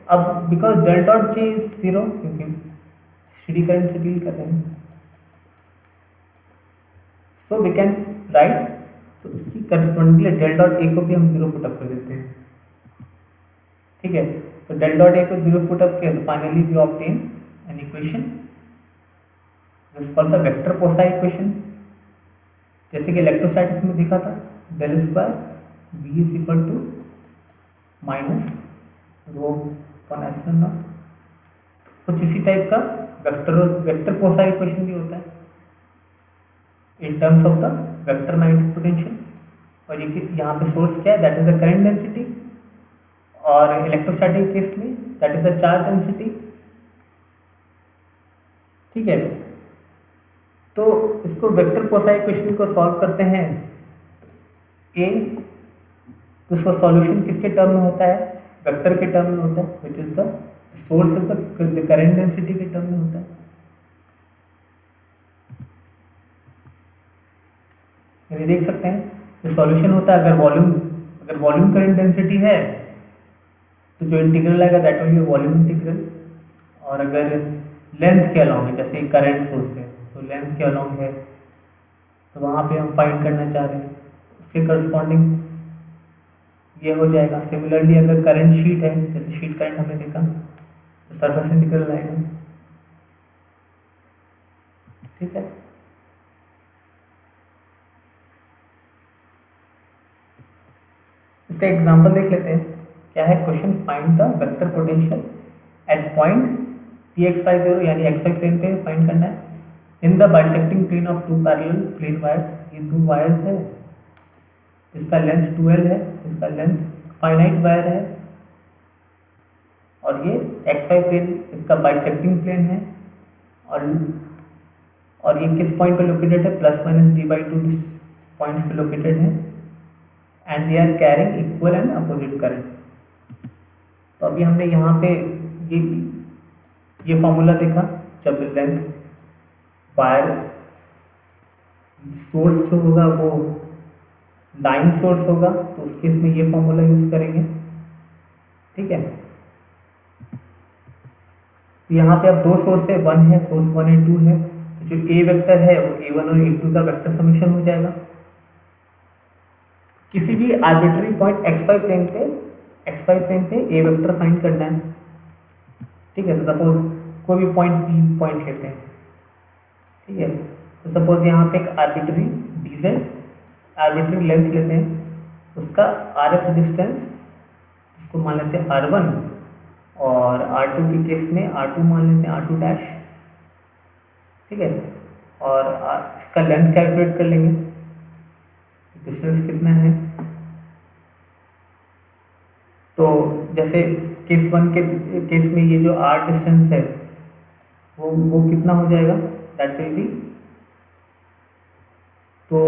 अब because del dot J is zero, क्योंकि स्टेडी करंट से डील कर रहे हैं, सो वी कैन राइट, तो इसकी करस्पॉन्डिंगली डेल डॉट ए को भी हम जीरो पुटअप कर देते हैं। ठीक है, तो डेल डॉट ए को जीरो पुटअप किया तो finally we obtain an equation this called the vector Poisson equation. जैसे कि इलेक्ट्रोस्टैटिक्स में देखा था, del square B is equal to minus rho upon epsilon naught. कुछ इसी टाइप का वेक्टर पोसा इक्वेशन भी होता है in terms of the vector magnetic potential. और ये यहाँ पे सोर्स क्या है, that is the current density, और इलेक्ट्रोस्टैटिक केस में that is the charge density. ठीक है, तो इसको वेक्टर पोसा इक्वेशन को सॉल्व करते हैं। ए तो इसका सॉल्यूशन किसके टर्म में होता है, वेक्टर के टर्म में होता है, विच is the source is the current density के टर्म में होता है। यानी देख सकते हैं जो सॉल्यूशन होता है, अगर वॉल्यूम करंट डेंसिटी है तो जो इंटीग्रल आएगा that will B volume integral. और अगर लेंथ के अलॉन्ग है, जैसे करंट सोर्स है तो लेंथ के अलॉन्ग है, तो वहाँ पे हम फाइंड करना चाह रहे हैं, उसके करस्पॉन्डिंग ये हो जाएगा। सिमिलरली अगर करंट शीट है, जैसे शीट करंट हमने देखा, तो सरफेस इंटीग्रल आएगा। ठीक है, इसका एग्जांपल देख लेते हैं। क्या है question, find the vector potential at point P X Y zero, यानी एक्स वाई प्लेन पे फाइंड करना है, in the bisecting plane of two parallel plane wires. ये दो वायर्स है जिसका लेंथ 2L है, जिसका लेंथ फाइनाइट वायर है, और ये एक्स वाई प्लेन इसका बाइसेक्टिंग प्लेन है, और ये किस पॉइंट पे लोकेटेड है, प्लस माइनस d/2 पॉइंट्स पे लोकेटेड है, and they are carrying equal and opposite current. तो अभी हमने यहाँ पे ये फॉर्मूला देखा, जब लेंथ वायर सोर्स जो होगा वो लाइन सोर्स होगा तो उस केस में ये फॉर्मूला यूज करेंगे। ठीक है, तो यहाँ पे अब दो सोर्स है, वन है, सोर्स 1 और 2 है, तो जो ए वेक्टर है वो a1 और a2 का वेक्टर समीशन हो जाएगा। किसी भी आर्बिट्ररी पॉइंट xy प्लेन पे ए वेक्टर फाइंड करना है। ठीक है, तो सपोज कोई भी पॉइंट बी पॉइंट लेते हैं। ठीक है, तो सपोज यहाँ पे एक आर्बिट्ररी dz आर्बिट्ररी लेंथ लेते हैं, उसका rth डिस्टेंस जिसको मान लेते हैं r1, और r2 के केस में r2 मान लेते हैं r2 डैश। ठीक है, और इसका लेंथ कैलकुलेट कर लेंगे, डिस्टेंस कितना है। तो जैसे केस 1 के केस में ये जो r डिस्टेंस है वो कितना हो जाएगा, दैट विल बी, तो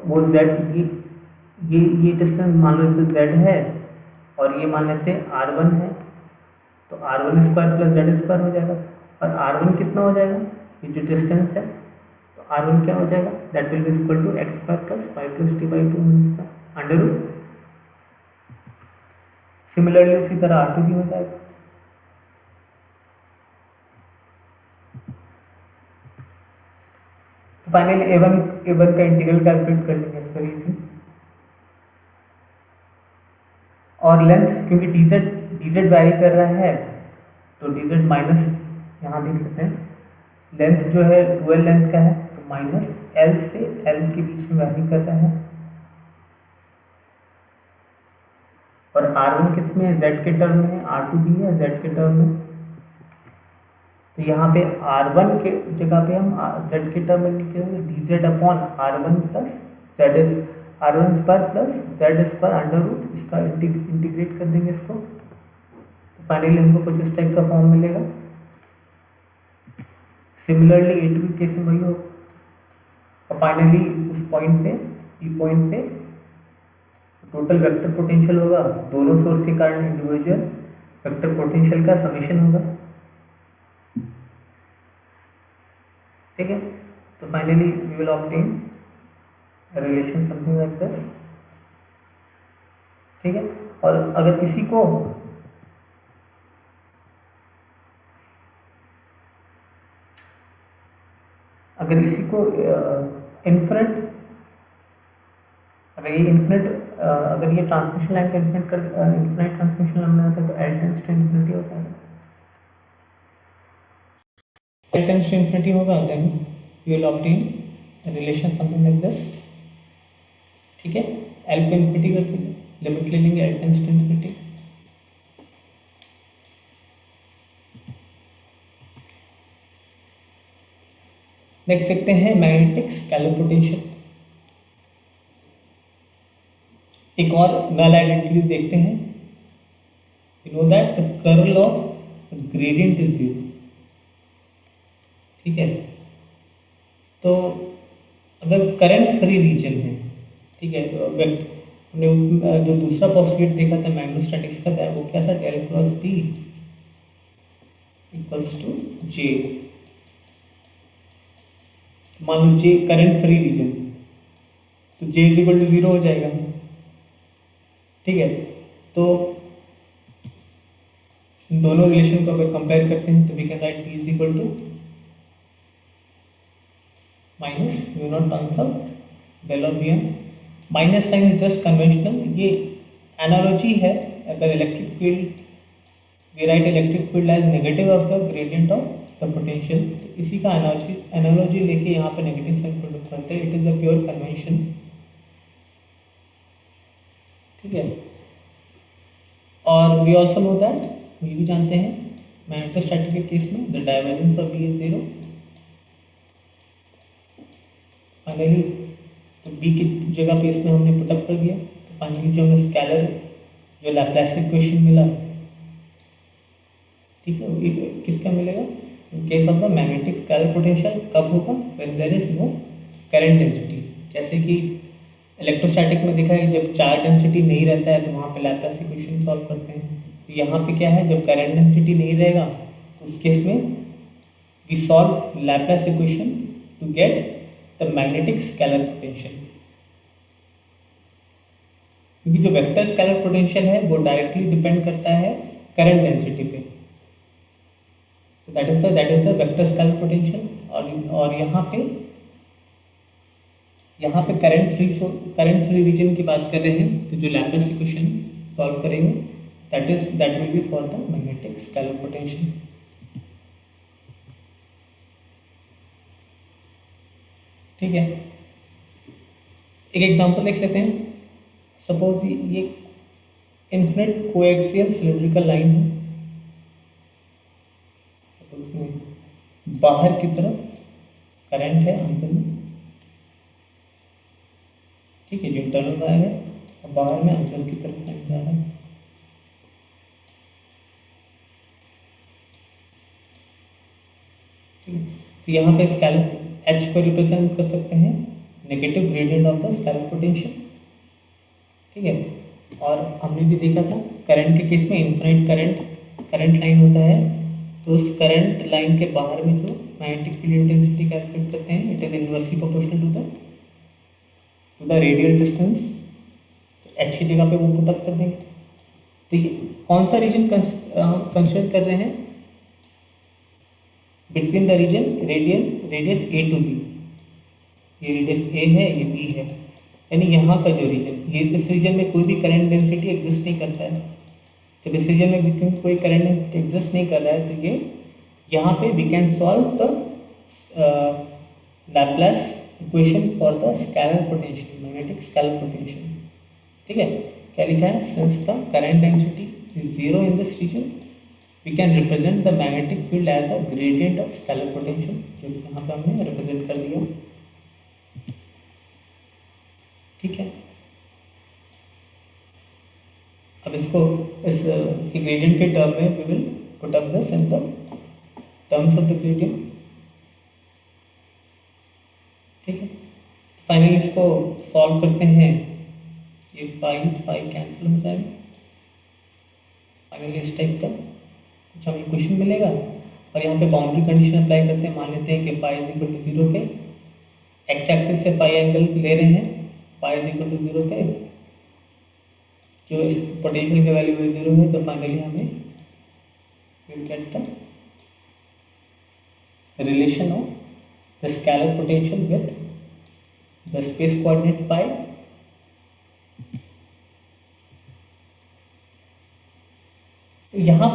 वो z ये डिस्टेंस मान लो इसे z है, और ये मान लेते हैं r1 है, तो r1 square plus z square हो जाएगा। और r1 कितना हो जाएगा, ये जो डिस्टेंस है, तो r1 क्या हो जाएगा, that will be equal to x square plus 5 plus t/2 square under root similarly उसी तरह R2 भी हो जाएगा। तो फाइनली A1 का इंटीग्रल कैलकुलेट कर लेंगे, इट्स वेरी इजी। और लेंथ, क्योंकि dz वैरी कर रहा है तो dz माइनस, यहाँ देख लेते हैं, लेंथ जो है डुअल लेंथ का है तो माइनस L से L के बीच में वैरी कर रहा है। और R1 किस में है, Z के टर्म में, R2 भी है Z के टर्म में। तो यहाँ पे R1 के जगह पे हम Z के टर्म में लिखेंगे dz upon R1 plus R1 square plus Z square under root, इसका इंटीग्रेट कर देंगे इसको। तो फाइनली हमको कुछ इस टाइप का फॉर्म मिलेगा। सिमिलरली A2 के केस में वही होगा। और फाइनली उस पॉइंट पे, ई पॉइंट पे टोटल वेक्टर पोटेंशियल होगा, दोनों सोर्स के कारण इंडिविजुअल वेक्टर पोटेंशियल का समेशन होगा। ठीक है, तो finally we will obtain relation something like this. ठीक है, और अगर इसी को इन्फिनिट, अगर ये ट्रांसमिशन लाइन का इन्फिनिट ट्रांसमिशन लाइन होता है तो L टेंड्स टू इन्फिनिटी होता है, L टेंड्स टू इन्फिनिटी होगा, then we will obtain relation something like this. ठीक है, L को इन्फिनिटी कर देंगे, लिमिट ले लेंगे L tends to infinity. Next देखते हैं मैग्नेटिक स्केलर पोटेंशियल। एक और नल आइडेंटिटी देखते हैं। You know that the curl of gradient is 0। ठीक है, तो अगर करंट फ्री रीजन है, ठीक है, हमने जो दूसरा पॉस्टुलेट देखा था मैग्नेटोस्टैटिक्स का था, वो क्या था, del cross B equals to J। मान लो J करंट फ्री रीजन, तो J इज इक्वल टू 0 हो जाएगा। ठीक है, तो इन दोनों रिलेशन को अगर कंपेयर करते हैं तो we can write P is equal to minus mu naught terms of del of Bm। Minus sign is just conventional, ये एनालॉजी है। अगर electric field, we write electric field as negative of the gradient of the potential, तो इसी का analogy लेके यहाँ पे negative sign produce करते हैं। It is a pure convention. ठीक है, और वी ऑल्सो नो दैट, ये भी जानते हैं मैग्नेटोस्टैटिक के केस में the divergence of B is 0। Finally तो B की जगह पे इसमें हमने पुटअप कर दिया, तो फाइनली जो हमें स्केलर जो लैप्लास इक्वेशन मिला, ठीक है, किसका मिलेगा, in case of the magnetic scalar potential कब होगा, when there is no current density. जैसे कि इलेक्ट्रोस्टैटिक में देखा है जब चार्ज डेंसिटी नहीं रहता है तो वहाँ पे लैप्लास इक्वेशन सॉल्व करते हैं। तो यहाँ पे क्या है, जब करंट डेंसिटी नहीं रहेगा तो उस केस में we solve Laplace equation to get the magnetic scalar potential. क्योंकि जो वेक्टर स्केलर पोटेंशियल है वो डायरेक्टली डिपेंड करता है करंट डेंसिटी पे। तो that is the vector scalar potential. और यहाँ पे करंट फ्री रीजन की बात कर रहे हैं, तो जो लैप्लास इक्वेशन सॉल्व करेंगे that will B for the magnetic scalar potential. ठीक है, एक एग्जांपल देख लेते हैं। सपोज ये इन्फिनिट कोएक्सियल सिलिंड्रिकल लाइन है। सपोज में बाहर की तरफ करंट है अंदर में, ठीक है, जो इंटरनल वायर है, और बाहर में अंदर की तरफ करंट जा रहा है। ठीक है, तो यहाँ पे स्केलर H को रिप्रेजेंट कर सकते हैं negative gradient of the scalar potential. ठीक है, और हमने भी देखा था करंट के केस में इन्फिनिट करंट लाइन होता है, तो उस करंट लाइन के बाहर में जो मैग्नेटिक फील्ड इंटेंसिटी कैलकुलेट करते हैं, it is inversely proportional to the radial distance. तो H की जगह पे वो पुट अप कर देंगे। तो ये कौन सा रीजन कंसिडर कर रहे हैं? Between the region radius A to B, ये रेडियस ए है, ये बी है, यानी यहाँ का जो रीजन, ये इस रीजन में कोई भी करंट डेंसिटी एग्जिस्ट नहीं करता है। जब इस रीजन में कोई करंट डेंसिटी एग्जिस्ट नहीं कर रहा है तो ये यहाँ पे we can solve the Laplace equation for the scalar potential, magnetic scalar potential. ठीक है, क्या लिखा है? Since the current density is zero in this region we can represent the magnetic field as a gradient of scalar potential, जो यहाँ पे हमने represent कर दिया। ठीक है, अब इसको इसके ग्रेडियंट के टर्म में we will put up the simple terms of the gradient। ठीक है, फाइनली इसको सॉल्व करते हैं, ये 5 कैंसिल हो जाएगा। फाइनली इस टाइप का कुछ हमें क्वेश्चन मिलेगा और यहाँ पे बाउंड्री कंडीशन अप्लाई करते हैं। मान लेते हैं कि फाई इज इक्वल टू 0 पे एक्स एक्सिस से फाई एंगल ले रहे हैं, फाई इज इक्वल टू 0 पे जो इस पोटेंशियल की वैल्यू 0 है, तो फाइनली हमें will get the relation of the scalar potential with the space coordinate phi. तो यहाँ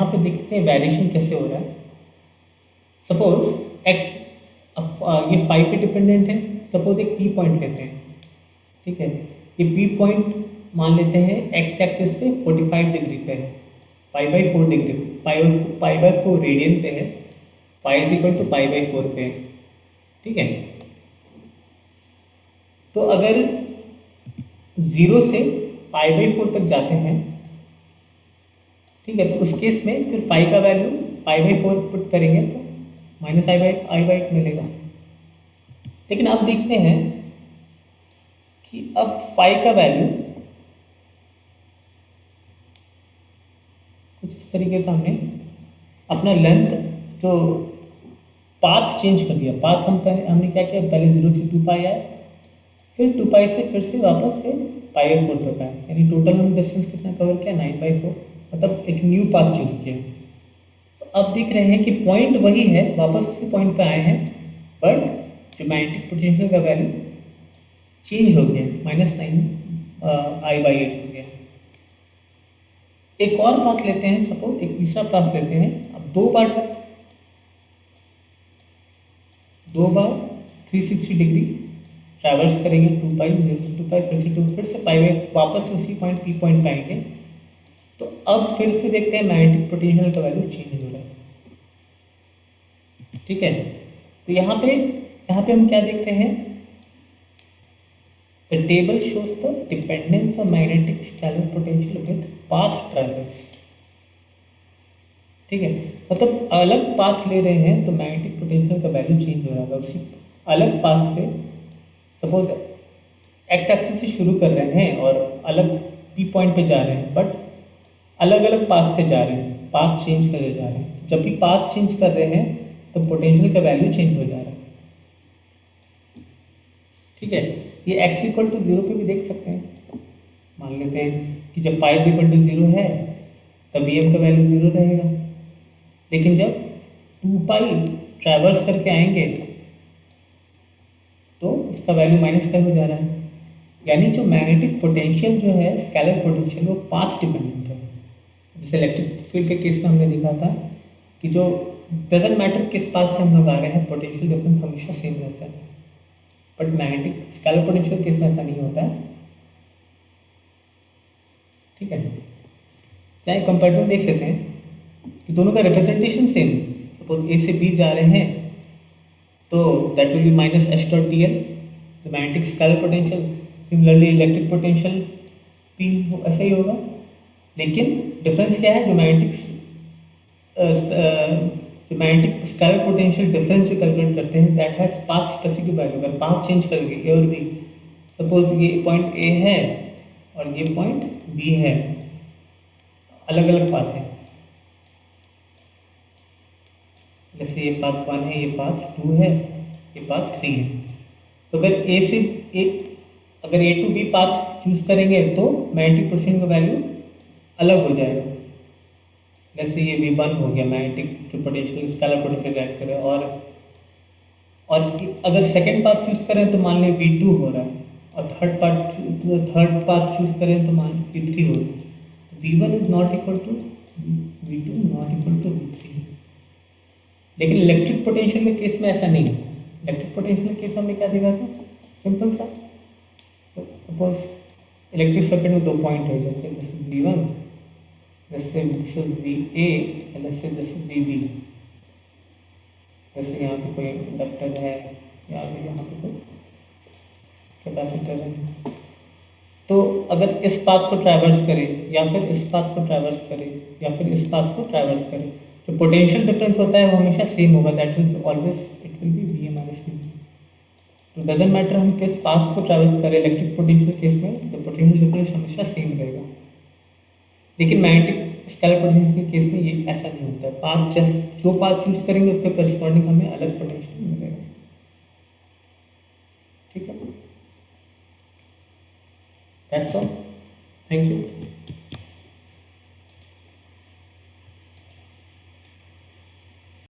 पे देखते हैं वेरिएशन कैसे हो रहा है। सपोज एक्स ये फाई पे डिपेंडेंट है, सपोज एक पी पॉइंट लेते हैं। ठीक है, ये पी पॉइंट मान लेते हैं एक्स एक्सिस पे 45 डिग्री पे है, पाई/4 डिग्री, पाई/4 रेडियन पे है, पाई इज इक्वल टू पाई/4 पे है। ठीक है, तो अगर 0 से पाई/4 तक जाते हैं, ठीक है, तो उस केस में फिर फाई का वैल्यू पाई/4 पुट करेंगे तो माइनस आई/8 मिलेगा। लेकिन आप देखते हैं कि अब फाई का वैल्यू कुछ इस तरीके से हमने अपना लेंथ जो पाथ चेंज कर दिया। पाथ हमने क्या किया, पहले 0 से 2 पाई आए, फिर 2 पाई से फिर से वापस से पाई/4 तक आए, यानी टोटल हमने डिस्टेंस कितना कवर किया, 9/4, मतलब एक न्यू पाथ चूज किया। तो अब देख रहे हैं कि पॉइंट वही है, वापस उसी पॉइंट पे आए हैं, बट जो मैग्नेटिक पोटेंशियल का वैल्यू चेंज हो गया, -9 I/8 हो गया। एक और पाथ लेते हैं, सपोज एक तीसरा पाथ लेते हैं। अब दो बार 360 डिग्री ट्रैवर्स करेंगे, 2 पाई, 0 से 2 पाई, फिर से 2, फिर से पाई, वापस से उसी पॉइंट पी पॉइंट पे आएंगे। तो अब फिर से देखते हैं मैग्नेटिक पोटेंशियल का वैल्यू चेंज हो रहा है। ठीक है, तो यहाँ पे हम क्या देख रहे हैं, the table shows the dependence of magnetic scalar potential with path traversed. ठीक है, मतलब अलग पाथ ले रहे हैं तो मैग्नेटिक पोटेंशियल का वैल्यू चेंज हो रहा है। उसी अलग पाथ से सपोज एक्स एक्सिस से शुरू कर रहे हैं और अलग पी पॉइंट पे जा रहे हैं, बट अलग अलग पाथ से जा रहे हैं, पाथ चेंज करके जा रहे हैं। जब भी पाथ चेंज कर रहे हैं तो पोटेंशियल का वैल्यू चेंज हो जा रहा है। ठीक है, ये x इक्वल टू 0 पे भी देख सकते हैं। मान लेते हैं कि जब फाई इक्वल टू 0 है तब em का वैल्यू 0 रहेगा, लेकिन जब 2 पाई ट्रैवर्स करके आएंगे तो इसका वैल्यू -5 हो जा रहा है। यानी जो मैग्नेटिक पोटेंशियल जो है, स्केलर पोटेंशियल, वो पाथ डिपेंडेंट है। जैसे इलेक्ट्रिक फील्ड के केस में हमने देखा था कि जो डजेंट मैटर किस पाथ से हम लोग आ रहे हैं, पोटेंशियल डिफरेंस हमेशा सेम रहता है। But magnetic scalar potential case में ऐसा नहीं होता है। ठीक है, क्या एक कंपैरिजन देख लेते हैं कि दोनों का रिप्रेजेंटेशन सेम। सपोज ए से बी जा रहे हैं तो that will B -h.dl, the magnetic scalar potential. Similarly electric potential भी ऐसा ही होगा, लेकिन डिफरेंस क्या है, जो मैग्नेटिक स्केलर पोटेंशियल डिफरेंस जो कैलकुलेट करते हैं, that has path specific value. अगर पाथ चेंज कर देंगे ए और बी, सपोज ये पॉइंट ए है और ये पॉइंट बी है, अलग अलग पाथ है, जैसे ये पाथ 1 है, ये पाथ 2 है, ये पाथ 3 है। तो अगर ए टू बी पाथ चूज करेंगे तो मैग्नेटिक पोटेंशियल का वैल्यू अलग हो जाएगा। जैसे ये V1 हो गया मैग्नेटिक जो पोटेंशियल स्केलर पोटेंशियल ऐड करे, और अगर सेकंड पाथ चूज करें तो मान लें V2 हो रहा है, और थर्ड पाथ चूज करें तो मान V3 हो रहा है, तो V1 is not equal to V2 not equal to V3। लेकिन इलेक्ट्रिक पोटेंशियल के केस में ऐसा नहीं होता। इलेक्ट्रिक पोटेंशियल के केस में हमें क्या दिखाते हैं, सिंपल सा, सपोज इलेक्ट्रिक सर्किट में दो पॉइंट है, जैसे दिस इज V1, जैसे दिस इज VA, एंड जैसे दिस इज VB। जैसे यहाँ पे कोई इंडक्टर है या यहाँ पे कोई कैपेसिटर है, तो अगर इस पाथ को ट्रैवर्स करे या फिर इस पाथ को ट्रैवर्स करे या फिर इस पाथ को ट्रैवर्स करे, जो पोटेंशियल डिफरेंस होता है वो हमेशा सेम होगा, that is always it will B VA minus VB। तो डजेंट मैटर हम किस पाथ को ट्रैवर्स करें, इलेक्ट्रिक पोटेंशियल केस में तो पोटेंशियल डिफरेंस हमेशा सेम रहेगा। लेकिन मैग्नेटिक स्केलर पोटेंशियल के केस में ये ऐसा नहीं होता है, पाथ जस्ट जो पाथ चूज करेंगे उसके करस्पॉन्डिंग हमें अलग पोटेंशियल मिलेगा। ठीक है, दैट्स ऑल, थैंक यू।